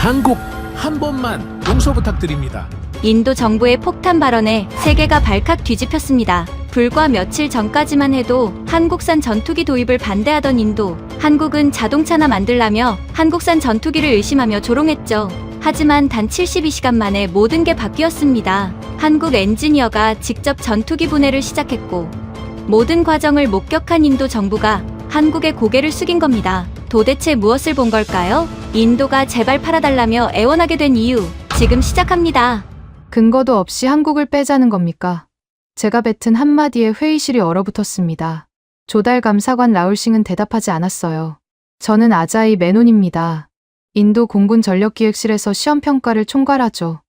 한국 한 번만 용서 부탁드립니다. 인도 정부의 폭탄 발언에 세계가 발칵 뒤집혔습니다. 불과 며칠 전까지만 해도 한국산 전투기 도입을 반대하던 인도. 한국은 자동차나 만들라며 한국산 전투기를 의심하며 조롱했죠. 하지만 단 72시간 만에 모든 게 바뀌었습니다. 한국 엔지니어가 직접 전투기 분해를 시작했고 모든 과정을 목격한 인도 정부가 한국에 고개를 숙인 겁니다. 도대체 무엇을 본 걸까요? 인도가 제발 팔아달라며 애원하게 된 이유, 지금 시작합니다. 근거도 없이 한국을 빼자는 겁니까? 제가 뱉은 한마디에 회의실이 얼어붙었습니다. 조달 감사관 라울싱은 대답하지 않았어요. 저는 아자이 메논입니다. 인도 공군 전력기획실에서 시험평가를 총괄하죠.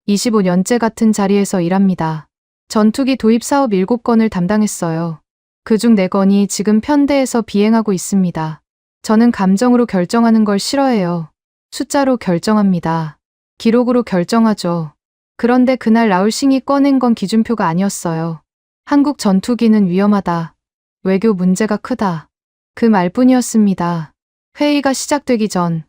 25년째 같은 자리에서 일합니다. 전투기 도입 사업 7건을 담당했어요. 그중 4건이 지금 편대에서 비행하고 있습니다. 저는 감정으로 결정하는 걸 싫어해요. 숫자로 결정합니다. 기록으로 결정하죠. 그런데 그날 라울싱이 꺼낸 건 기준표가 아니었어요. 한국 전투기는 위험하다. 외교 문제가 크다. 그 말뿐이었습니다. 회의가 시작되기 전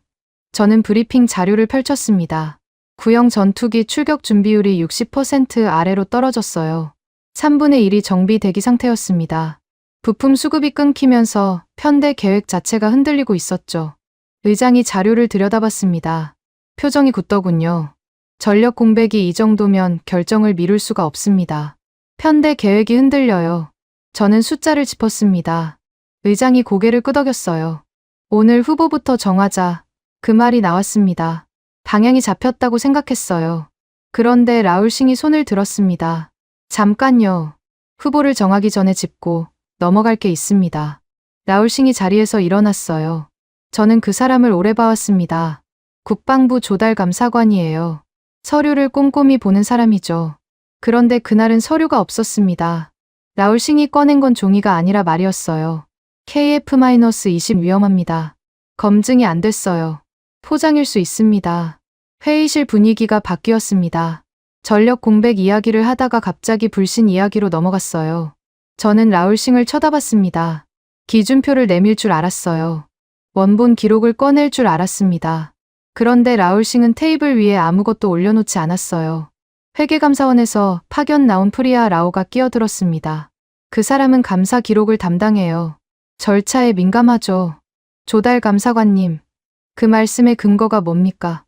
저는 브리핑 자료를 펼쳤습니다. 구형 전투기 출격 준비율이 60% 아래로 떨어졌어요. 3분의 1이 정비 대기 상태였습니다. 부품 수급이 끊기면서 편대 계획 자체가 흔들리고 있었죠. 의장이 자료를 들여다봤습니다. 표정이 굳더군요. 전력 공백이 이 정도면 결정을 미룰 수가 없습니다. 편대 계획이 흔들려요. 저는 숫자를 짚었습니다. 의장이 고개를 끄덕였어요. 오늘 후보부터 정하자. 그 말이 나왔습니다. 방향이 잡혔다고 생각했어요. 그런데 라울싱이 손을 들었습니다. 잠깐요. 후보를 정하기 전에 짚고 넘어갈 게 있습니다. 라울싱이 자리에서 일어났어요. 저는 그 사람을 오래 봐왔습니다. 국방부 조달 감사관이에요. 서류를 꼼꼼히 보는 사람이죠. 그런데 그날은 서류가 없었습니다. 라울싱이 꺼낸 건 종이가 아니라 말이었어요. KF-20 위험합니다. 검증이 안 됐어요. 포장일 수 있습니다. 회의실 분위기가 바뀌었습니다. 전력 공백 이야기를 하다가 갑자기 불신 이야기로 넘어갔어요. 저는 라울싱을 쳐다봤습니다. 기준표를 내밀 줄 알았어요. 원본 기록을 꺼낼 줄 알았습니다. 그런데 라울싱은 테이블 위에 아무것도 올려놓지 않았어요. 회계감사원에서 파견 나온 프리아 라오가 끼어들었습니다. 그 사람은 감사 기록을 담당해요. 절차에 민감하죠. 조달 감사관님, 그 말씀의 근거가 뭡니까?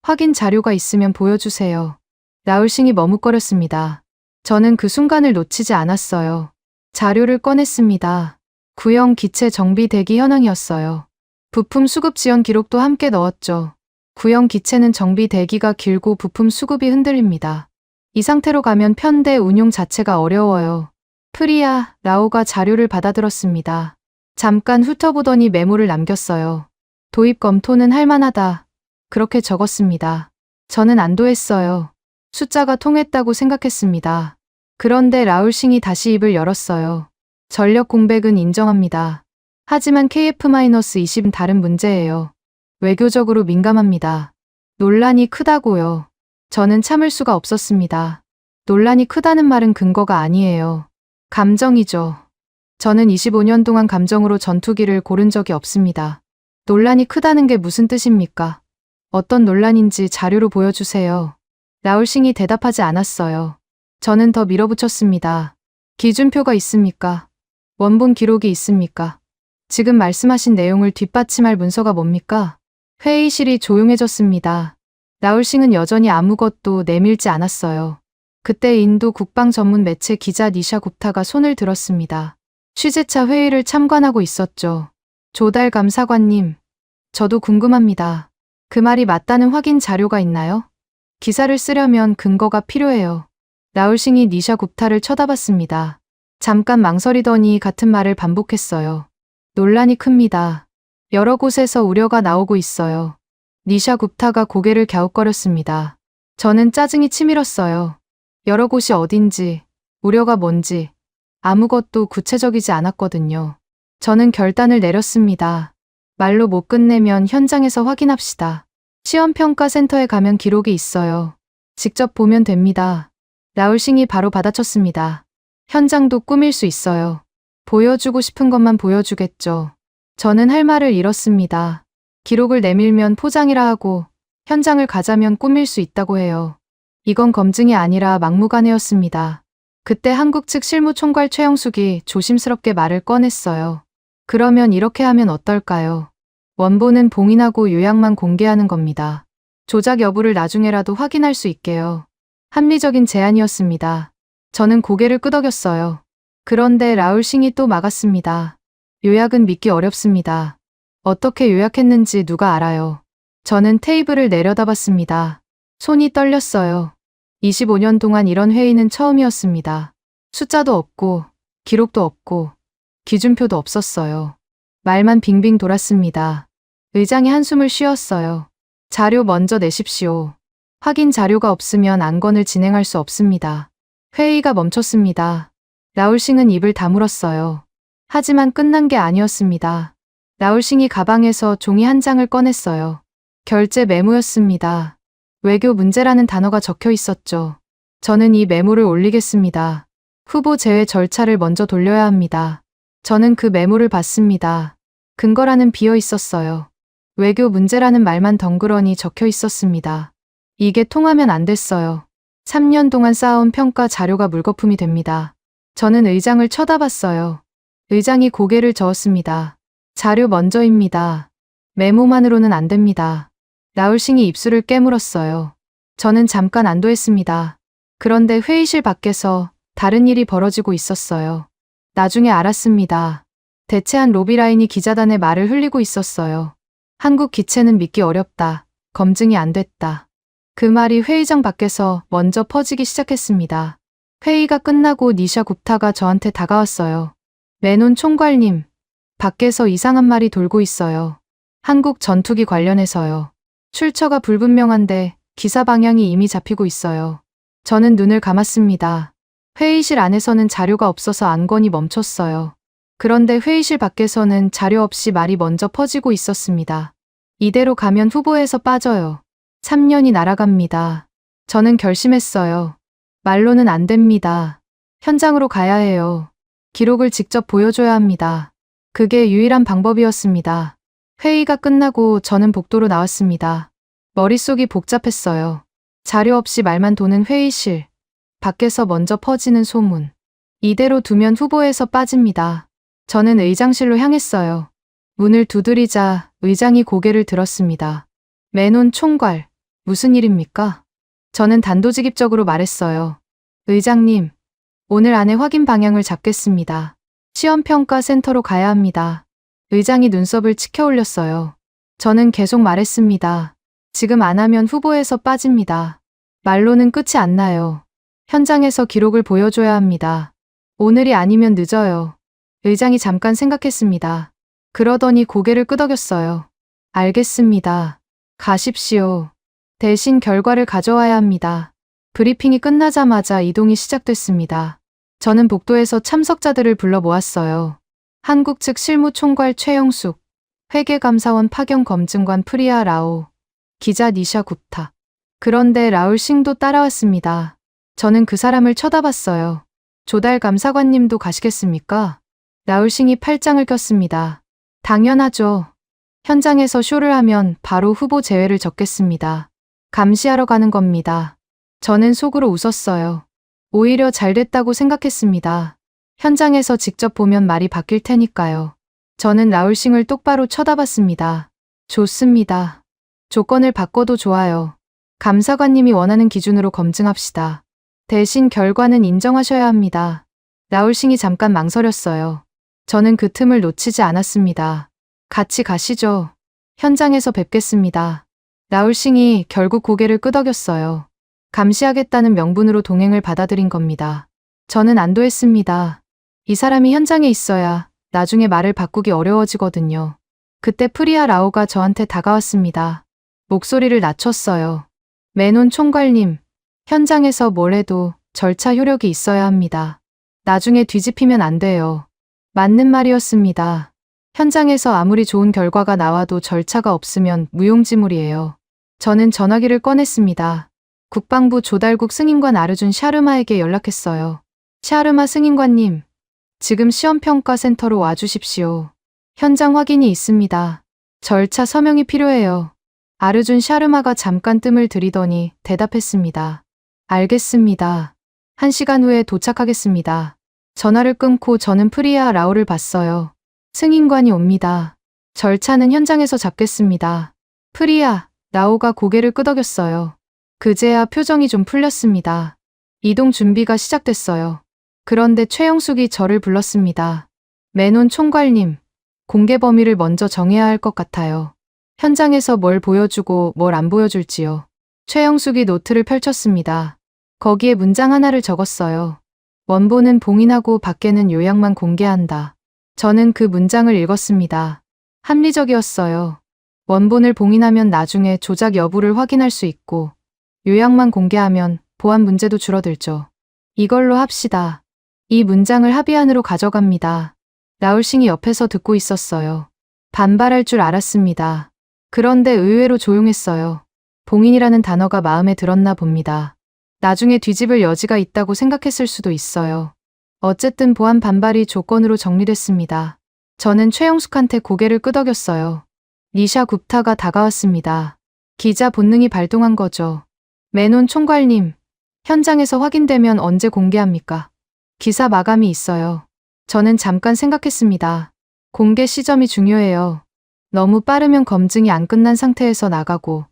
확인 자료가 있으면 보여주세요. 라울싱이 머뭇거렸습니다. 저는 그 순간을 놓치지 않았어요. 자료를 꺼냈습니다. 구형 기체 정비 대기 현황이었어요. 부품 수급 지연 기록도 함께 넣었죠. 구형 기체는 정비 대기가 길고 부품 수급이 흔들립니다. 이 상태로 가면 편대 운용 자체가 어려워요. 프리아 라오가 자료를 받아들었습니다. 잠깐 훑어보더니 메모를 남겼어요. 도입 검토는 할만하다. 그렇게 적었습니다. 저는 안도했어요. 숫자가 통했다고 생각했습니다. 그런데 라울싱이 다시 입을 열었어요. 전력 공백은 인정합니다. 하지만 KF-20은 다른 문제예요. 외교적으로 민감합니다. 논란이 크다고요. 저는 참을 수가 없었습니다. 논란이 크다는 말은 근거가 아니에요. 감정이죠. 저는 25년 동안 감정으로 전투기를 고른 적이 없습니다. 논란이 크다는 게 무슨 뜻입니까? 어떤 논란인지 자료로 보여주세요. 라울싱이 대답하지 않았어요. 저는 더 밀어붙였습니다. 기준표가 있습니까? 원본 기록이 있습니까? 지금 말씀하신 내용을 뒷받침할 문서가 뭡니까? 회의실이 조용해졌습니다. 라울싱은 여전히 아무것도 내밀지 않았어요. 그때 인도 국방 전문 매체 기자 니샤 굽타가 손을 들었습니다. 취재차 회의를 참관하고 있었죠. 조달 감사관님, 저도 궁금합니다. 그 말이 맞다는 확인 자료가 있나요? 기사를 쓰려면 근거가 필요해요. 라울싱이 니샤 굽타를 쳐다봤습니다. 잠깐 망설이더니 같은 말을 반복했어요. 논란이 큽니다. 여러 곳에서 우려가 나오고 있어요. 니샤 굽타가 고개를 갸웃거렸습니다. 저는 짜증이 치밀었어요. 여러 곳이 어딘지, 우려가 뭔지 아무것도 구체적이지 않았거든요. 저는 결단을 내렸습니다. 말로 못 끝내면 현장에서 확인합시다. 시험평가센터에 가면 기록이 있어요. 직접 보면 됩니다. 라울싱이 바로 받아쳤습니다. 현장도 꾸밀 수 있어요. 보여주고 싶은 것만 보여주겠죠. 저는 할 말을 잃었습니다. 기록을 내밀면 포장이라 하고 현장을 가자면 꾸밀 수 있다고 해요. 이건 검증이 아니라 막무가내였습니다. 그때 한국 측 실무총괄 최영숙이 조심스럽게 말을 꺼냈어요. 그러면 이렇게 하면 어떨까요? 원본은 봉인하고 요약만 공개하는 겁니다. 조작 여부를 나중에라도 확인할 수 있게요. 합리적인 제안이었습니다. 저는 고개를 끄덕였어요. 그런데 라울싱이 또 막았습니다. 요약은 믿기 어렵습니다. 어떻게 요약했는지 누가 알아요. 저는 테이블을 내려다봤습니다. 손이 떨렸어요. 25년 동안 이런 회의는 처음이었습니다. 숫자도 없고, 기록도 없고, 기준표도 없었어요. 말만 빙빙 돌았습니다. 의장이 한숨을 쉬었어요. 자료 먼저 내십시오. 확인 자료가 없으면 안건을 진행할 수 없습니다. 회의가 멈췄습니다. 라울싱은 입을 다물었어요. 하지만 끝난 게 아니었습니다. 라울싱이 가방에서 종이 한 장을 꺼냈어요. 결제 메모였습니다. 외교 문제라는 단어가 적혀 있었죠. 저는 이 메모를 올리겠습니다. 후보 제외 절차를 먼저 돌려야 합니다. 저는 그 메모를 봤습니다. 근거라는 비어 있었어요. 외교 문제라는 말만 덩그러니 적혀 있었습니다. 이게 통하면 안 됐어요. 3년 동안 쌓아온 평가 자료가 물거품이 됩니다. 저는 의장을 쳐다봤어요. 의장이 고개를 저었습니다. 자료 먼저입니다. 메모만으로는 안 됩니다. 라울싱이 입술을 깨물었어요. 저는 잠깐 안도했습니다. 그런데 회의실 밖에서 다른 일이 벌어지고 있었어요. 나중에 알았습니다. 대체한 로비라인이 기자단의 말을 흘리고 있었어요. 한국 기체는 믿기 어렵다. 검증이 안 됐다. 그 말이 회의장 밖에서 먼저 퍼지기 시작했습니다. 회의가 끝나고 니샤 굽타가 저한테 다가왔어요. 메논 총괄님, 밖에서 이상한 말이 돌고 있어요. 한국 전투기 관련해서요. 출처가 불분명한데 기사 방향이 이미 잡히고 있어요. 저는 눈을 감았습니다. 회의실 안에서는 자료가 없어서 안건이 멈췄어요. 그런데 회의실 밖에서는 자료 없이 말이 먼저 퍼지고 있었습니다. 이대로 가면 후보에서 빠져요. 3년이 날아갑니다. 저는 결심했어요. 말로는 안 됩니다. 현장으로 가야 해요. 기록을 직접 보여줘야 합니다. 그게 유일한 방법이었습니다. 회의가 끝나고 저는 복도로 나왔습니다. 머릿속이 복잡했어요. 자료 없이 말만 도는 회의실. 밖에서 먼저 퍼지는 소문. 이대로 두면 후보에서 빠집니다. 저는 의장실로 향했어요. 문을 두드리자 의장이 고개를 들었습니다. 메논 총괄, 무슨 일입니까? 저는 단도직입적으로 말했어요. 의장님, 오늘 안에 확인 방향을 잡겠습니다. 시험평가 센터로 가야 합니다. 의장이 눈썹을 치켜 올렸어요. 저는 계속 말했습니다. 지금 안 하면 후보에서 빠집니다. 말로는 끝이 안 나요. 현장에서 기록을 보여줘야 합니다. 오늘이 아니면 늦어요. 의장이 잠깐 생각했습니다. 그러더니 고개를 끄덕였어요. 알겠습니다. 가십시오. 대신 결과를 가져와야 합니다. 브리핑이 끝나자마자 이동이 시작됐습니다. 저는 복도에서 참석자들을 불러 모았어요. 한국 측 실무총괄 최영숙, 회계감사원 파견검증관 프리아 라오, 기자 니샤 굽타. 그런데 라울싱도 따라왔습니다. 저는 그 사람을 쳐다봤어요. 조달 감사관님도 가시겠습니까? 라울싱이 팔짱을 꼈습니다. 당연하죠. 현장에서 쇼를 하면 바로 후보 제외를 적겠습니다. 감시하러 가는 겁니다. 저는 속으로 웃었어요. 오히려 잘 됐다고 생각했습니다. 현장에서 직접 보면 말이 바뀔 테니까요. 저는 라울싱을 똑바로 쳐다봤습니다. 좋습니다. 조건을 바꿔도 좋아요. 감사관님이 원하는 기준으로 검증합시다. 대신 결과는 인정하셔야 합니다. 라울싱이 잠깐 망설였어요. 저는 그 틈을 놓치지 않았습니다. 같이 가시죠. 현장에서 뵙겠습니다. 라울싱이 결국 고개를 끄덕였어요. 감시하겠다는 명분으로 동행을 받아들인 겁니다. 저는 안도했습니다. 이 사람이 현장에 있어야 나중에 말을 바꾸기 어려워지거든요. 그때 프리아 라오가 저한테 다가왔습니다. 목소리를 낮췄어요. 메논 총괄님, 현장에서 뭘 해도 절차 효력이 있어야 합니다. 나중에 뒤집히면 안 돼요. 맞는 말이었습니다. 현장에서 아무리 좋은 결과가 나와도 절차가 없으면 무용지물이에요. 저는 전화기를 꺼냈습니다. 국방부 조달국 승인관 아르준 샤르마에게 연락했어요. 샤르마 승인관님, 지금 시험평가센터로 와주십시오. 현장 확인이 있습니다. 절차 서명이 필요해요. 아르준 샤르마가 잠깐 뜸을 들이더니 대답했습니다. 알겠습니다. 1시간 후에 도착하겠습니다. 전화를 끊고 저는 프리아 라오를 봤어요. 승인관이 옵니다. 절차는 현장에서 잡겠습니다. 프리아, 라오가 고개를 끄덕였어요. 그제야 표정이 좀 풀렸습니다. 이동 준비가 시작됐어요. 그런데 최영숙이 저를 불렀습니다. 메논 총괄님, 공개 범위를 먼저 정해야 할 것 같아요. 현장에서 뭘 보여주고 뭘 안 보여줄지요. 최영숙이 노트를 펼쳤습니다. 거기에 문장 하나를 적었어요. 원본은 봉인하고 밖에는 요약만 공개한다. 저는 그 문장을 읽었습니다. 합리적이었어요. 원본을 봉인하면 나중에 조작 여부를 확인할 수 있고, 요약만 공개하면 보안 문제도 줄어들죠. 이걸로 합시다. 이 문장을 합의안으로 가져갑니다. 라울싱이 옆에서 듣고 있었어요. 반발할 줄 알았습니다. 그런데 의외로 조용했어요. 봉인이라는 단어가 마음에 들었나 봅니다. 나중에 뒤집을 여지가 있다고 생각했을 수도 있어요. 어쨌든 보안 반발이 조건으로 정리됐습니다. 저는 최영숙한테 고개를 끄덕였어요. 니샤 굽타가 다가왔습니다. 기자 본능이 발동한 거죠. 메논 총괄님, 현장에서 확인되면 언제 공개합니까? 기사 마감이 있어요. 저는 잠깐 생각했습니다. 공개 시점이 중요해요. 너무 빠르면 검증이 안 끝난 상태에서 나가고,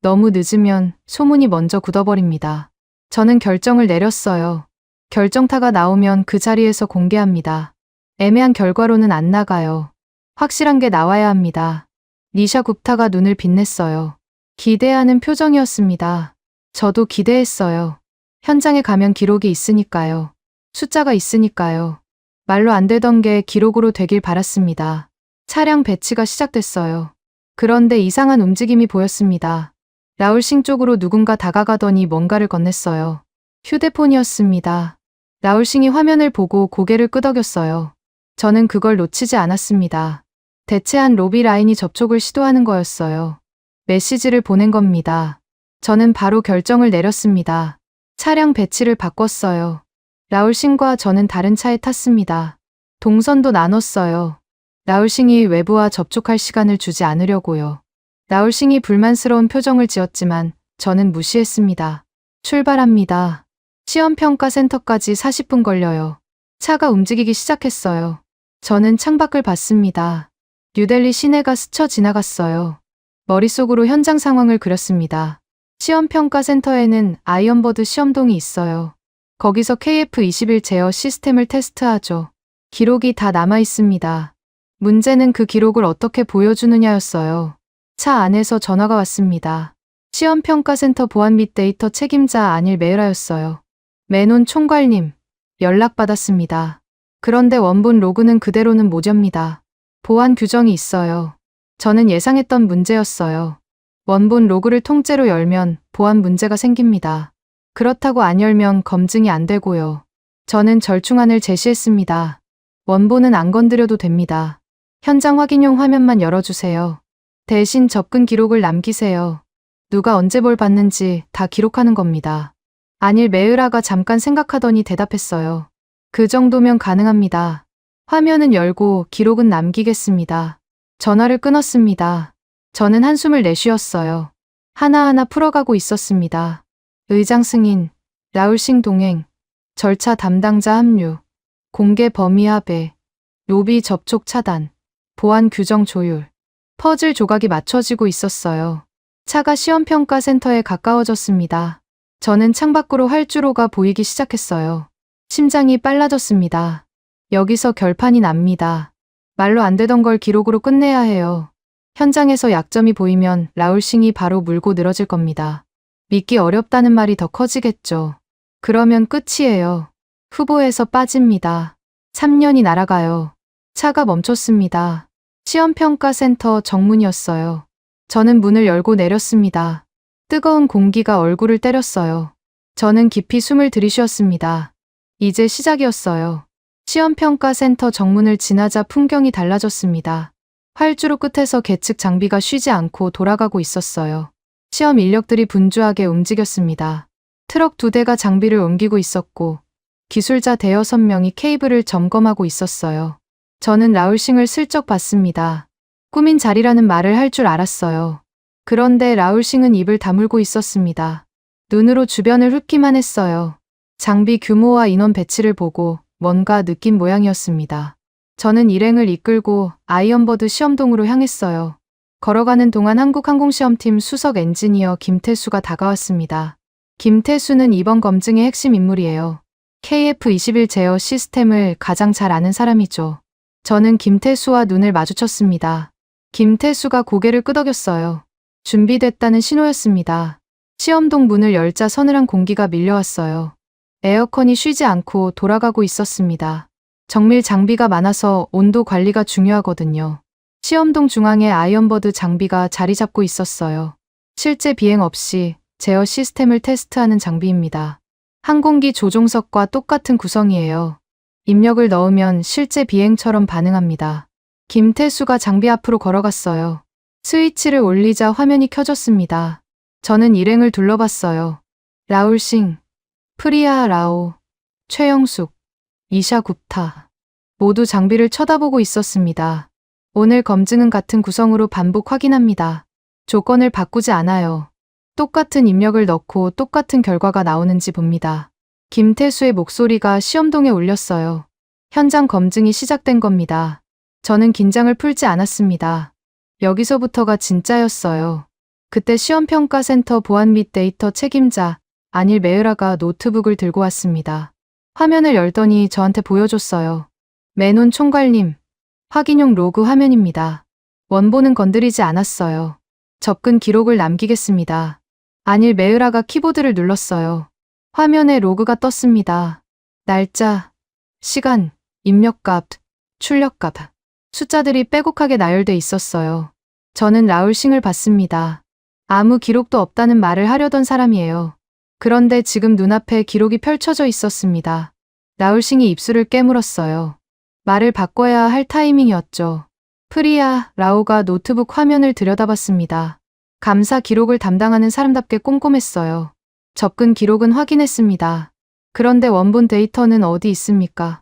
너무 늦으면 소문이 먼저 굳어버립니다. 저는 결정을 내렸어요. 결정타가 나오면 그 자리에서 공개합니다. 애매한 결과로는 안 나가요. 확실한 게 나와야 합니다. 니샤 굽타가 눈을 빛냈어요. 기대하는 표정이었습니다. 저도 기대했어요. 현장에 가면 기록이 있으니까요. 숫자가 있으니까요. 말로 안 되던 게 기록으로 되길 바랐습니다. 차량 배치가 시작됐어요. 그런데 이상한 움직임이 보였습니다. 라울싱 쪽으로 누군가 다가가더니 뭔가를 건넸어요. 휴대폰이었습니다. 라울싱이 화면을 보고 고개를 끄덕였어요. 저는 그걸 놓치지 않았습니다. 대체한 로비 라인이 접촉을 시도하는 거였어요. 메시지를 보낸 겁니다. 저는 바로 결정을 내렸습니다. 차량 배치를 바꿨어요. 라울싱과 저는 다른 차에 탔습니다. 동선도 나눴어요. 라울싱이 외부와 접촉할 시간을 주지 않으려고요. 라울싱이 불만스러운 표정을 지었지만 저는 무시했습니다. 출발합니다. 시험평가센터까지 40분 걸려요. 차가 움직이기 시작했어요. 저는 창밖을 봤습니다. 뉴델리 시내가 스쳐 지나갔어요. 머릿속으로 현장 상황을 그렸습니다. 시험평가센터에는 아이언버드 시험동이 있어요. 거기서 KF-21 제어 시스템을 테스트하죠. 기록이 다 남아 있습니다. 문제는 그 기록을 어떻게 보여주느냐였어요. 차 안에서 전화가 왔습니다. 시험평가센터 보안 및 데이터 책임자 아닐 메으라였어요. 메논 총괄님, 연락받았습니다. 그런데 원본 로그는 그대로는 못 엽니다. 보안 규정이 있어요. 저는 예상했던 문제였어요. 원본 로그를 통째로 열면 보안 문제가 생깁니다. 그렇다고 안 열면 검증이 안 되고요. 저는 절충안을 제시했습니다. 원본은 안 건드려도 됩니다. 현장 확인용 화면만 열어주세요. 대신 접근 기록을 남기세요. 누가 언제 뭘 봤는지 다 기록하는 겁니다. 아닐 메으라가 잠깐 생각하더니 대답했어요. 그 정도면 가능합니다. 화면은 열고 기록은 남기겠습니다. 전화를 끊었습니다. 저는 한숨을 내쉬었어요. 하나하나 풀어가고 있었습니다. 의장 승인, 라울싱 동행, 절차 담당자 합류, 공개 범위 합의, 로비 접촉 차단, 보안 규정 조율. 퍼즐 조각이 맞춰지고 있었어요. 차가 시험평가센터에 가까워졌습니다. 저는 창밖으로 활주로가 보이기 시작했어요. 심장이 빨라졌습니다. 여기서 결판이 납니다. 말로 안 되던 걸 기록으로 끝내야 해요. 현장에서 약점이 보이면 라울싱이 바로 물고 늘어질 겁니다. 믿기 어렵다는 말이 더 커지겠죠. 그러면 끝이에요. 후보에서 빠집니다. 3년이 날아가요. 차가 멈췄습니다. 시험평가센터 정문이었어요. 저는 문을 열고 내렸습니다. 뜨거운 공기가 얼굴을 때렸어요. 저는 깊이 숨을 들이쉬었습니다. 이제 시작이었어요. 시험평가센터 정문을 지나자 풍경이 달라졌습니다. 활주로 끝에서 계측 장비가 쉬지 않고 돌아가고 있었어요. 시험 인력들이 분주하게 움직였습니다. 트럭 2대가 장비를 옮기고 있었고 기술자 대여섯 명이 케이블을 점검하고 있었어요. 저는 라울싱을 슬쩍 봤습니다. 꾸민 자리라는 말을 할 줄 알았어요. 그런데 라울싱은 입을 다물고 있었습니다. 눈으로 주변을 훑기만 했어요. 장비 규모와 인원 배치를 보고 뭔가 느낀 모양이었습니다. 저는 일행을 이끌고 아이언버드 시험동으로 향했어요. 걸어가는 동안 한국항공시험팀 수석 엔지니어 김태수가 다가왔습니다. 김태수는 이번 검증의 핵심 인물이에요. KF-21 제어 시스템을 가장 잘 아는 사람이죠. 저는 김태수와 눈을 마주쳤습니다. 김태수가 고개를 끄덕였어요. 준비됐다는 신호였습니다. 시험동 문을 열자 서늘한 공기가 밀려왔어요. 에어컨이 쉬지 않고 돌아가고 있었습니다. 정밀 장비가 많아서 온도 관리가 중요하거든요. 시험동 중앙에 아이언버드 장비가 자리 잡고 있었어요. 실제 비행 없이 제어 시스템을 테스트하는 장비입니다. 항공기 조종석과 똑같은 구성이에요. 입력을 넣으면 실제 비행처럼 반응합니다. 김태수가 장비 앞으로 걸어갔어요. 스위치를 올리자 화면이 켜졌습니다. 저는 일행을 둘러봤어요. 라울싱, 프리아 라오, 최영숙, 이샤 굽타. 모두 장비를 쳐다보고 있었습니다. 오늘 검증은 같은 구성으로 반복 확인합니다. 조건을 바꾸지 않아요. 똑같은 입력을 넣고 똑같은 결과가 나오는지 봅니다. 김태수의 목소리가 시험동에 울렸어요. 현장 검증이 시작된 겁니다. 저는 긴장을 풀지 않았습니다. 여기서부터가 진짜였어요. 그때 시험평가센터 보안 및 데이터 책임자 안일 메으라가 노트북을 들고 왔습니다. 화면을 열더니 저한테 보여줬어요. 메논 총괄님, 확인용 로그 화면입니다. 원본은 건드리지 않았어요. 접근 기록을 남기겠습니다. 안일 메으라가 키보드를 눌렀어요. 화면에 로그가 떴습니다. 날짜, 시간, 입력값, 출력값. 숫자들이 빼곡하게 나열돼 있었어요. 저는 라울싱을 봤습니다. 아무 기록도 없다는 말을 하려던 사람이에요. 그런데 지금 눈앞에 기록이 펼쳐져 있었습니다. 라울싱이 입술을 깨물었어요. 말을 바꿔야 할 타이밍이었죠. 프리아 라오가 노트북 화면을 들여다봤습니다. 감사 기록을 담당하는 사람답게 꼼꼼했어요. 접근 기록은 확인했습니다. 그런데 원본 데이터는 어디 있습니까?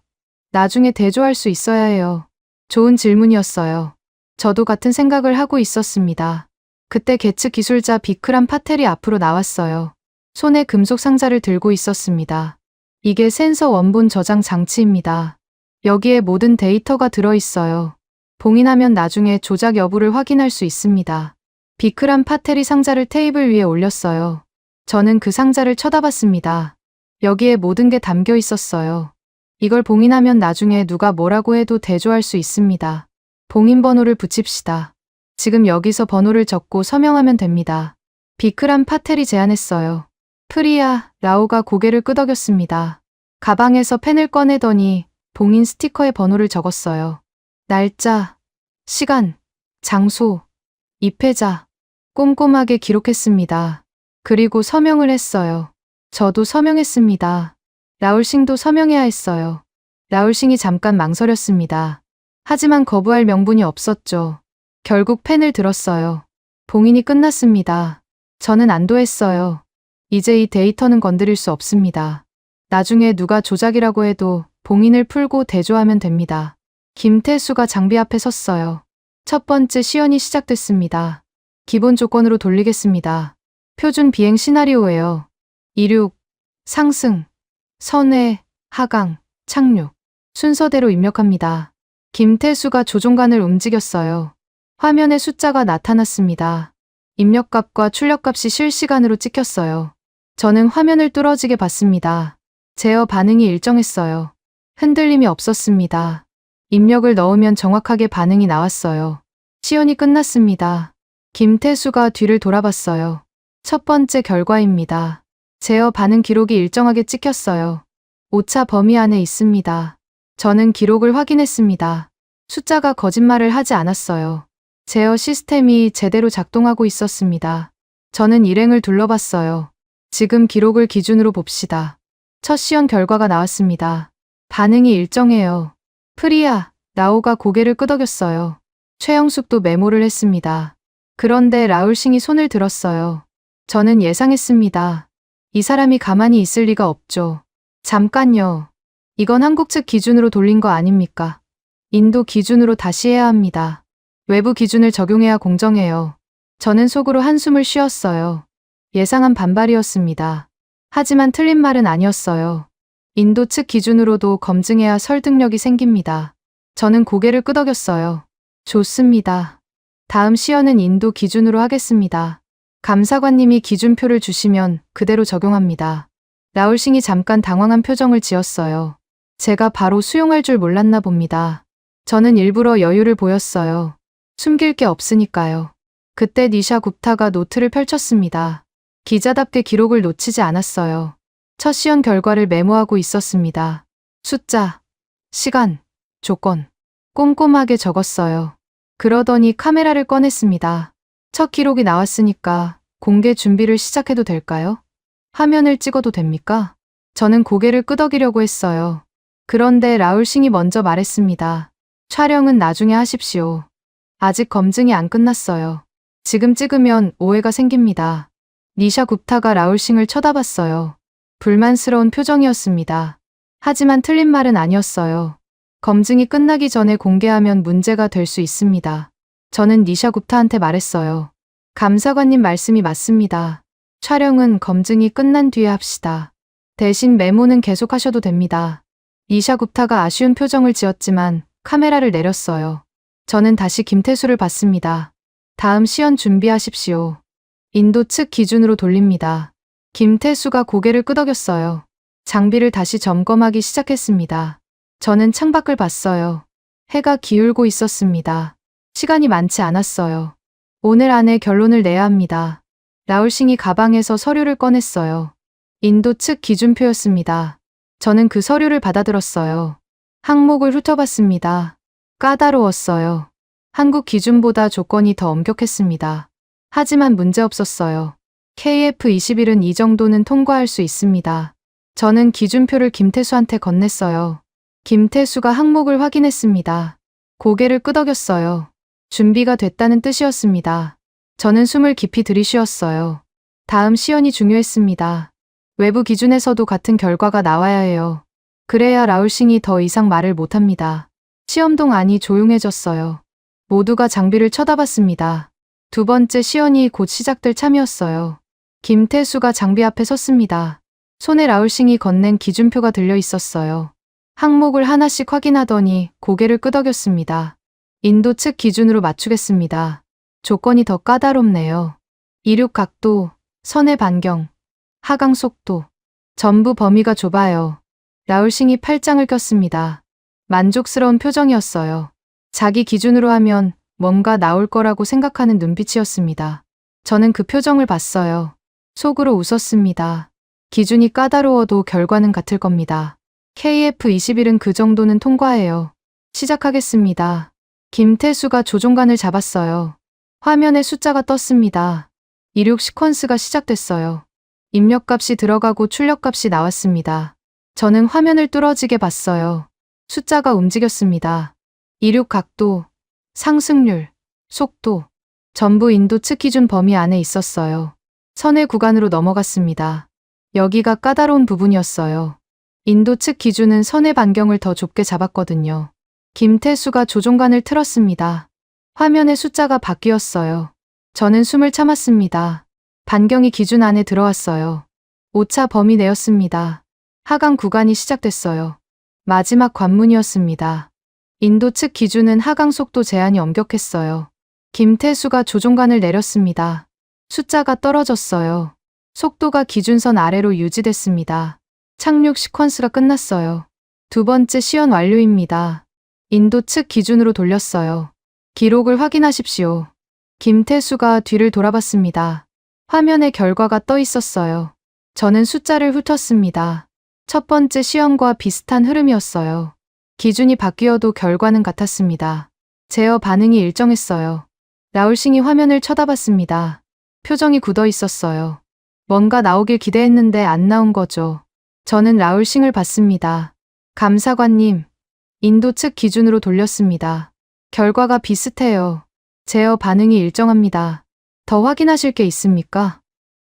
나중에 대조할 수 있어야 해요. 좋은 질문이었어요. 저도 같은 생각을 하고 있었습니다. 그때 계측 기술자 비크람 파텔이 앞으로 나왔어요. 손에 금속 상자를 들고 있었습니다. 이게 센서 원본 저장 장치입니다. 여기에 모든 데이터가 들어있어요. 봉인하면 나중에 조작 여부를 확인할 수 있습니다. 비크람 파텔이 상자를 테이블 위에 올렸어요. 저는 그 상자를 쳐다봤습니다. 여기에 모든 게 담겨 있었어요. 이걸 봉인하면 나중에 누가 뭐라고 해도 대조할 수 있습니다. 봉인 번호를 붙입시다. 지금 여기서 번호를 적고 서명하면 됩니다. 비크람 파텔이 제안했어요. 프리아 라오가 고개를 끄덕였습니다. 가방에서 펜을 꺼내더니 봉인 스티커에 번호를 적었어요. 날짜, 시간, 장소, 입회자, 꼼꼼하게 기록했습니다. 그리고 서명을 했어요. 저도 서명했습니다. 라울싱도 서명해야 했어요. 라울싱이 잠깐 망설였습니다. 하지만 거부할 명분이 없었죠. 결국 펜을 들었어요. 봉인이 끝났습니다. 저는 안도했어요. 이제 이 데이터는 건드릴 수 없습니다. 나중에 누가 조작이라고 해도 봉인을 풀고 대조하면 됩니다. 김태수가 장비 앞에 섰어요. 첫 번째 시연이 시작됐습니다. 기본 조건으로 돌리겠습니다. 표준 비행 시나리오예요. 이륙, 상승, 선회, 하강, 착륙. 순서대로 입력합니다. 김태수가 조종관을 움직였어요. 화면에 숫자가 나타났습니다. 입력값과 출력값이 실시간으로 찍혔어요. 저는 화면을 뚫어지게 봤습니다. 제어 반응이 일정했어요. 흔들림이 없었습니다. 입력을 넣으면 정확하게 반응이 나왔어요. 시연이 끝났습니다. 김태수가 뒤를 돌아봤어요. 첫 번째 결과입니다. 제어 반응 기록이 일정하게 찍혔어요. 오차 범위 안에 있습니다. 저는 기록을 확인했습니다. 숫자가 거짓말을 하지 않았어요. 제어 시스템이 제대로 작동하고 있었습니다. 저는 일행을 둘러봤어요. 지금 기록을 기준으로 봅시다. 첫 시연 결과가 나왔습니다. 반응이 일정해요. 프리아, 라오가 고개를 끄덕였어요. 최영숙도 메모를 했습니다. 그런데 라울싱이 손을 들었어요. 저는 예상했습니다. 이 사람이 가만히 있을 리가 없죠. 잠깐요. 이건 한국 측 기준으로 돌린 거 아닙니까? 인도 기준으로 다시 해야 합니다. 외부 기준을 적용해야 공정해요. 저는 속으로 한숨을 쉬었어요. 예상한 반발이었습니다. 하지만 틀린 말은 아니었어요. 인도 측 기준으로도 검증해야 설득력이 생깁니다. 저는 고개를 끄덕였어요. 좋습니다. 다음 시연은 인도 기준으로 하겠습니다. 감사관님이 기준표를 주시면 그대로 적용합니다. 라울싱이 잠깐 당황한 표정을 지었어요. 제가 바로 수용할 줄 몰랐나 봅니다. 저는 일부러 여유를 보였어요. 숨길 게 없으니까요. 그때 니샤 굽타가 노트를 펼쳤습니다. 기자답게 기록을 놓치지 않았어요. 첫 시연 결과를 메모하고 있었습니다. 숫자, 시간, 조건, 꼼꼼하게 적었어요. 그러더니 카메라를 꺼냈습니다. 첫 기록이 나왔으니까 공개 준비를 시작해도 될까요? 화면을 찍어도 됩니까? 저는 고개를 끄덕이려고 했어요. 그런데 라울싱이 먼저 말했습니다. 촬영은 나중에 하십시오. 아직 검증이 안 끝났어요. 지금 찍으면 오해가 생깁니다. 니샤 굽타가 라울싱을 쳐다봤어요. 불만스러운 표정이었습니다. 하지만 틀린 말은 아니었어요. 검증이 끝나기 전에 공개하면 문제가 될 수 있습니다. 저는 니샤 굽타한테 말했어요. 감사관님 말씀이 맞습니다. 촬영은 검증이 끝난 뒤에 합시다. 대신 메모는 계속하셔도 됩니다. 니샤 굽타가 아쉬운 표정을 지었지만 카메라를 내렸어요. 저는 다시 김태수를 봤습니다. 다음 시연 준비하십시오. 인도 측 기준으로 돌립니다. 김태수가 고개를 끄덕였어요. 장비를 다시 점검하기 시작했습니다. 저는 창밖을 봤어요. 해가 기울고 있었습니다. 시간이 많지 않았어요. 오늘 안에 결론을 내야 합니다. 라울싱이 가방에서 서류를 꺼냈어요. 인도 측 기준표였습니다. 저는 그 서류를 받아들었어요. 항목을 훑어봤습니다. 까다로웠어요. 한국 기준보다 조건이 더 엄격했습니다. 하지만 문제없었어요. KF21은 이 정도는 통과할 수 있습니다. 저는 기준표를 김태수한테 건넸어요. 김태수가 항목을 확인했습니다. 고개를 끄덕였어요. 준비가 됐다는 뜻이었습니다. 저는 숨을 깊이 들이쉬었어요. 다음 시연이 중요했습니다. 외부 기준에서도 같은 결과가 나와야 해요. 그래야 라울싱이 더 이상 말을 못합니다. 시험동 안이 조용해졌어요. 모두가 장비를 쳐다봤습니다. 두 번째 시연이 곧 시작될 참이었어요. 김태수가 장비 앞에 섰습니다. 손에 라울싱이 건넨 기준표가 들려 있었어요. 항목을 하나씩 확인하더니 고개를 끄덕였습니다. 인도 측 기준으로 맞추겠습니다. 조건이 더 까다롭네요. 이륙 각도, 선의 반경, 하강 속도, 전부 범위가 좁아요. 라울싱이 팔짱을 꼈습니다. 만족스러운 표정이었어요. 자기 기준으로 하면 뭔가 나올 거라고 생각하는 눈빛이었습니다. 저는 그 표정을 봤어요. 속으로 웃었습니다. 기준이 까다로워도 결과는 같을 겁니다. KF21은 그 정도는 통과해요. 시작하겠습니다. 김태수가 조종관을 잡았어요. 화면에 숫자가 떴습니다. 이륙 시퀀스가 시작됐어요. 입력값이 들어가고 출력값이 나왔습니다. 저는 화면을 뚫어지게 봤어요. 숫자가 움직였습니다. 이륙 각도, 상승률, 속도, 전부 인도 측 기준 범위 안에 있었어요. 선의 구간으로 넘어갔습니다. 여기가 까다로운 부분이었어요. 인도 측 기준은 선의 반경을 더 좁게 잡았거든요. 김태수가 조종관을 틀었습니다. 화면에 숫자가 바뀌었어요. 저는 숨을 참았습니다. 반경이 기준 안에 들어왔어요. 오차 범위 내였습니다. 하강 구간이 시작됐어요. 마지막 관문이었습니다. 인도 측 기준은 하강 속도 제한이 엄격했어요. 김태수가 조종관을 내렸습니다. 숫자가 떨어졌어요. 속도가 기준선 아래로 유지됐습니다. 착륙 시퀀스가 끝났어요. 두 번째 시연 완료입니다. 인도 측 기준으로 돌렸어요. 기록을 확인하십시오. 김태수가 뒤를 돌아봤습니다. 화면에 결과가 떠 있었어요. 저는 숫자를 훑었습니다. 첫 번째 시연과 비슷한 흐름이었어요. 기준이 바뀌어도 결과는 같았습니다. 제어 반응이 일정했어요. 라울싱이 화면을 쳐다봤습니다. 표정이 굳어 있었어요. 뭔가 나오길 기대했는데 안 나온 거죠. 저는 라울싱을 봤습니다. 감사관님, 인도 측 기준으로 돌렸습니다. 결과가 비슷해요. 제어 반응이 일정합니다. 더 확인하실 게 있습니까?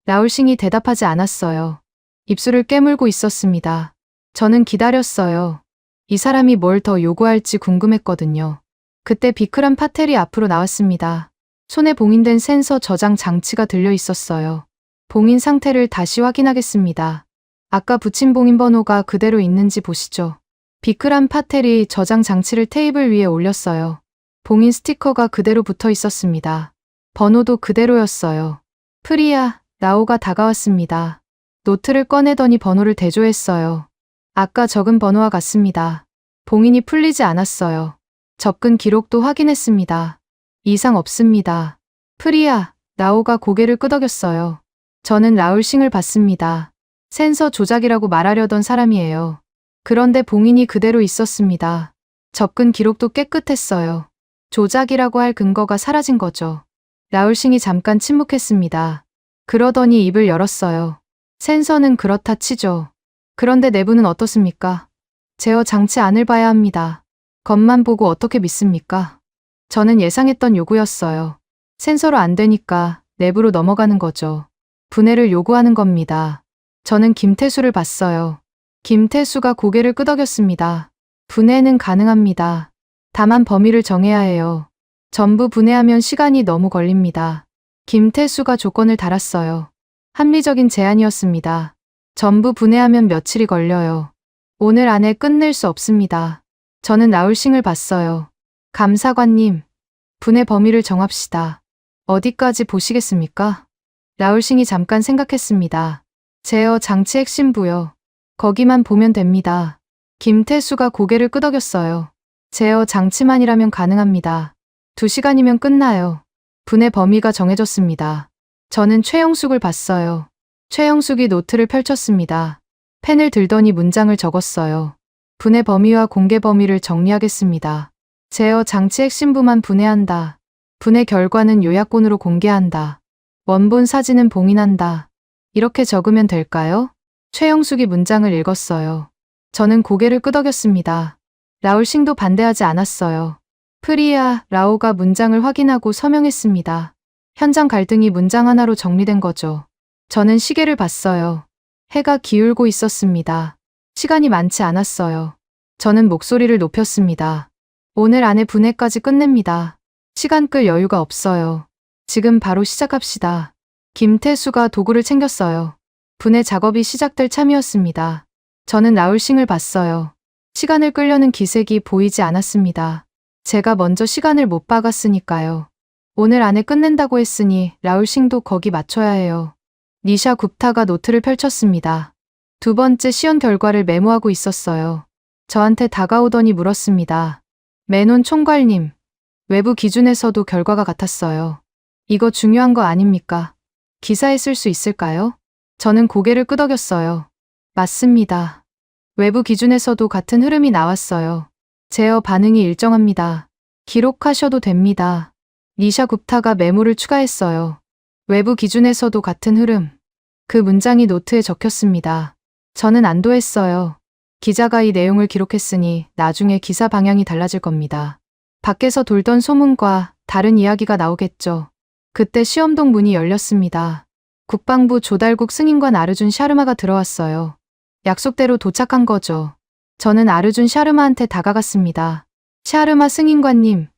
라울싱이 대답하지 않았어요. 입술을 깨물고 있었습니다. 저는 기다렸어요. 이 사람이 뭘 더 요구할지 궁금했거든요. 그때 비크람 파텔이 앞으로 나왔습니다. 손에 봉인된 센서 저장 장치가 들려 있었어요. 봉인 상태를 다시 확인하겠습니다. 아까 붙인 봉인 번호가 그대로 있는지 보시죠. 비크람 파텔이 저장 장치를 테이블 위에 올렸어요. 봉인 스티커가 그대로 붙어 있었습니다. 번호도 그대로였어요. 프리야, 라오가 다가왔습니다. 노트를 꺼내더니 번호를 대조했어요. 아까 적은 번호와 같습니다. 봉인이 풀리지 않았어요. 접근 기록도 확인했습니다. 이상 없습니다. 프리야, 라오가 고개를 끄덕였어요. 저는 라울싱을 봤습니다. 센서 조작이라고 말하려던 사람이에요. 그런데 봉인이 그대로 있었습니다. 접근 기록도 깨끗했어요. 조작이라고 할 근거가 사라진 거죠. 라울싱이 잠깐 침묵했습니다. 그러더니 입을 열었어요. 센서는 그렇다 치죠. 그런데 내부는 어떻습니까? 제어 장치 안을 봐야 합니다. 겉만 보고 어떻게 믿습니까? 저는 예상했던 요구였어요. 센서로 안 되니까 내부로 넘어가는 거죠. 분해를 요구하는 겁니다. 저는 김태수를 봤어요. 김태수가 고개를 끄덕였습니다. 분해는 가능합니다. 다만 범위를 정해야 해요. 전부 분해하면 시간이 너무 걸립니다. 김태수가 조건을 달았어요. 합리적인 제안이었습니다. 전부 분해하면 며칠이 걸려요. 오늘 안에 끝낼 수 없습니다. 저는 라울싱을 봤어요. 감사관님, 분해 범위를 정합시다. 어디까지 보시겠습니까? 라울싱이 잠깐 생각했습니다. 제어 장치 핵심부요. 거기만 보면 됩니다. 김태수가 고개를 끄덕였어요. 제어 장치만이라면 가능합니다. 2시간이면 끝나요. 분해 범위가 정해졌습니다. 저는 최영숙을 봤어요. 최영숙이 노트를 펼쳤습니다. 펜을 들더니 문장을 적었어요. 분해 범위와 공개 범위를 정리하겠습니다. 제어 장치 핵심부만 분해한다. 분해 결과는 요약본으로 공개한다. 원본 사진은 봉인한다. 이렇게 적으면 될까요? 최영숙이 문장을 읽었어요. 저는 고개를 끄덕였습니다. 라울싱도 반대하지 않았어요. 프리야, 라오가 문장을 확인하고 서명했습니다. 현장 갈등이 문장 하나로 정리된 거죠. 저는 시계를 봤어요. 해가 기울고 있었습니다. 시간이 많지 않았어요. 저는 목소리를 높였습니다. 오늘 안에 분해까지 끝냅니다. 시간 끌 여유가 없어요. 지금 바로 시작합시다. 김태수가 도구를 챙겼어요. 분해 작업이 시작될 참이었습니다. 저는 라울싱을 봤어요. 시간을 끌려는 기색이 보이지 않았습니다. 제가 먼저 시간을 못 박았으니까요. 오늘 안에 끝낸다고 했으니 라울싱도 거기 맞춰야 해요. 니샤 굽타가 노트를 펼쳤습니다. 2번째 시연 결과를 메모하고 있었어요. 저한테 다가오더니 물었습니다. 메논 총괄님, 외부 기준에서도 결과가 같았어요. 이거 중요한 거 아닙니까? 기사에 쓸 수 있을까요? 저는 고개를 끄덕였어요. 맞습니다. 외부 기준에서도 같은 흐름이 나왔어요. 제어 반응이 일정합니다. 기록하셔도 됩니다. 니샤 굽타가 메모를 추가했어요. 외부 기준에서도 같은 흐름. 그 문장이 노트에 적혔습니다. 저는 안도했어요. 기자가 이 내용을 기록했으니 나중에 기사 방향이 달라질 겁니다. 밖에서 돌던 소문과 다른 이야기가 나오겠죠. 그때 시험동 문이 열렸습니다. 국방부 조달국 승인관 아르준 샤르마가 들어왔어요. 약속대로 도착한 거죠. 저는 아르준 샤르마한테 다가갔습니다. 샤르마 승인관님,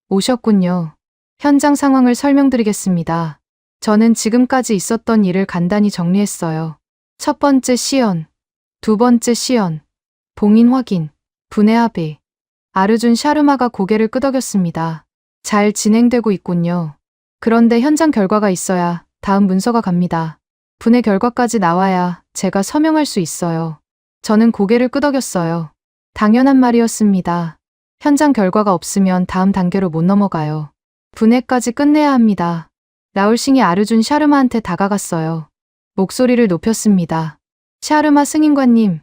오셨군요. 현장 상황을 설명드리겠습니다. 저는 지금까지 있었던 일을 간단히 정리했어요. 첫 번째 시연, 두 번째 시연, 봉인 확인, 분해 합의. 아르준 샤르마가 고개를 끄덕였습니다. 잘 진행되고 있군요. 그런데 현장 결과가 있어야 다음 문서가 갑니다. 분해 결과까지 나와야 제가 서명할 수 있어요. 저는 고개를 끄덕였어요. 당연한 말이었습니다. 현장 결과가 없으면 다음 단계로 못 넘어가요. 분해까지 끝내야 합니다. 라울싱이 아르준 샤르마한테 다가갔어요. 목소리를 높였습니다. 샤르마 승인관님,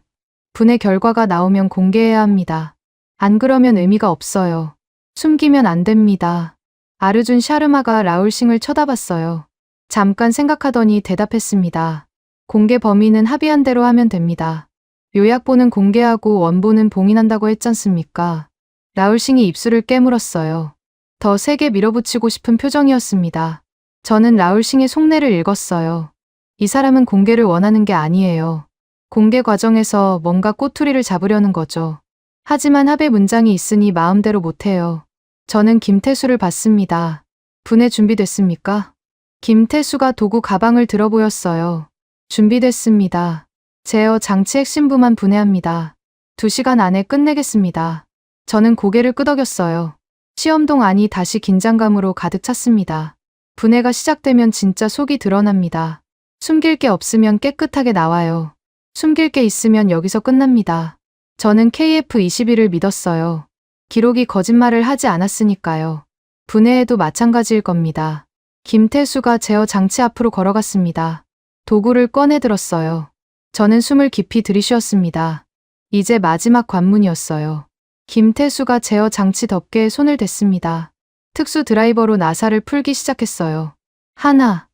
분해 결과가 나오면 공개해야 합니다. 안 그러면 의미가 없어요. 숨기면 안 됩니다. 아르준 샤르마가 라울싱을 쳐다봤어요. 잠깐 생각하더니 대답했습니다. 공개 범위는 합의한 대로 하면 됩니다. 요약본은 공개하고 원본은 봉인한다고 했잖습니까? 라울싱이 입술을 깨물었어요. 더 세게 밀어붙이고 싶은 표정이었습니다. 저는 라울싱의 속내를 읽었어요. 이 사람은 공개를 원하는 게 아니에요. 공개 과정에서 뭔가 꼬투리를 잡으려는 거죠. 하지만 합의 문장이 있으니 마음대로 못해요. 저는 김태수를 봤습니다. 분해 준비됐습니까? 김태수가 도구 가방을 들어 보였어요. 준비됐습니다. 제어 장치 핵심부만 분해합니다. 2시간 안에 끝내겠습니다. 저는 고개를 끄덕였어요. 시험동 안이 다시 긴장감으로 가득 찼습니다. 분해가 시작되면 진짜 속이 드러납니다. 숨길 게 없으면 깨끗하게 나와요. 숨길 게 있으면 여기서 끝납니다. 저는 KF21을 믿었어요. 기록이 거짓말을 하지 않았으니까요. 분해에도 마찬가지일 겁니다. 김태수가 제어 장치 앞으로 걸어갔습니다. 도구를 꺼내 들었어요. 저는 숨을 깊이 들이쉬었습니다. 이제 마지막 관문이었어요. 김태수가 제어 장치 덮개에 손을 댔습니다. 특수 드라이버로 나사를 풀기 시작했어요. 하나,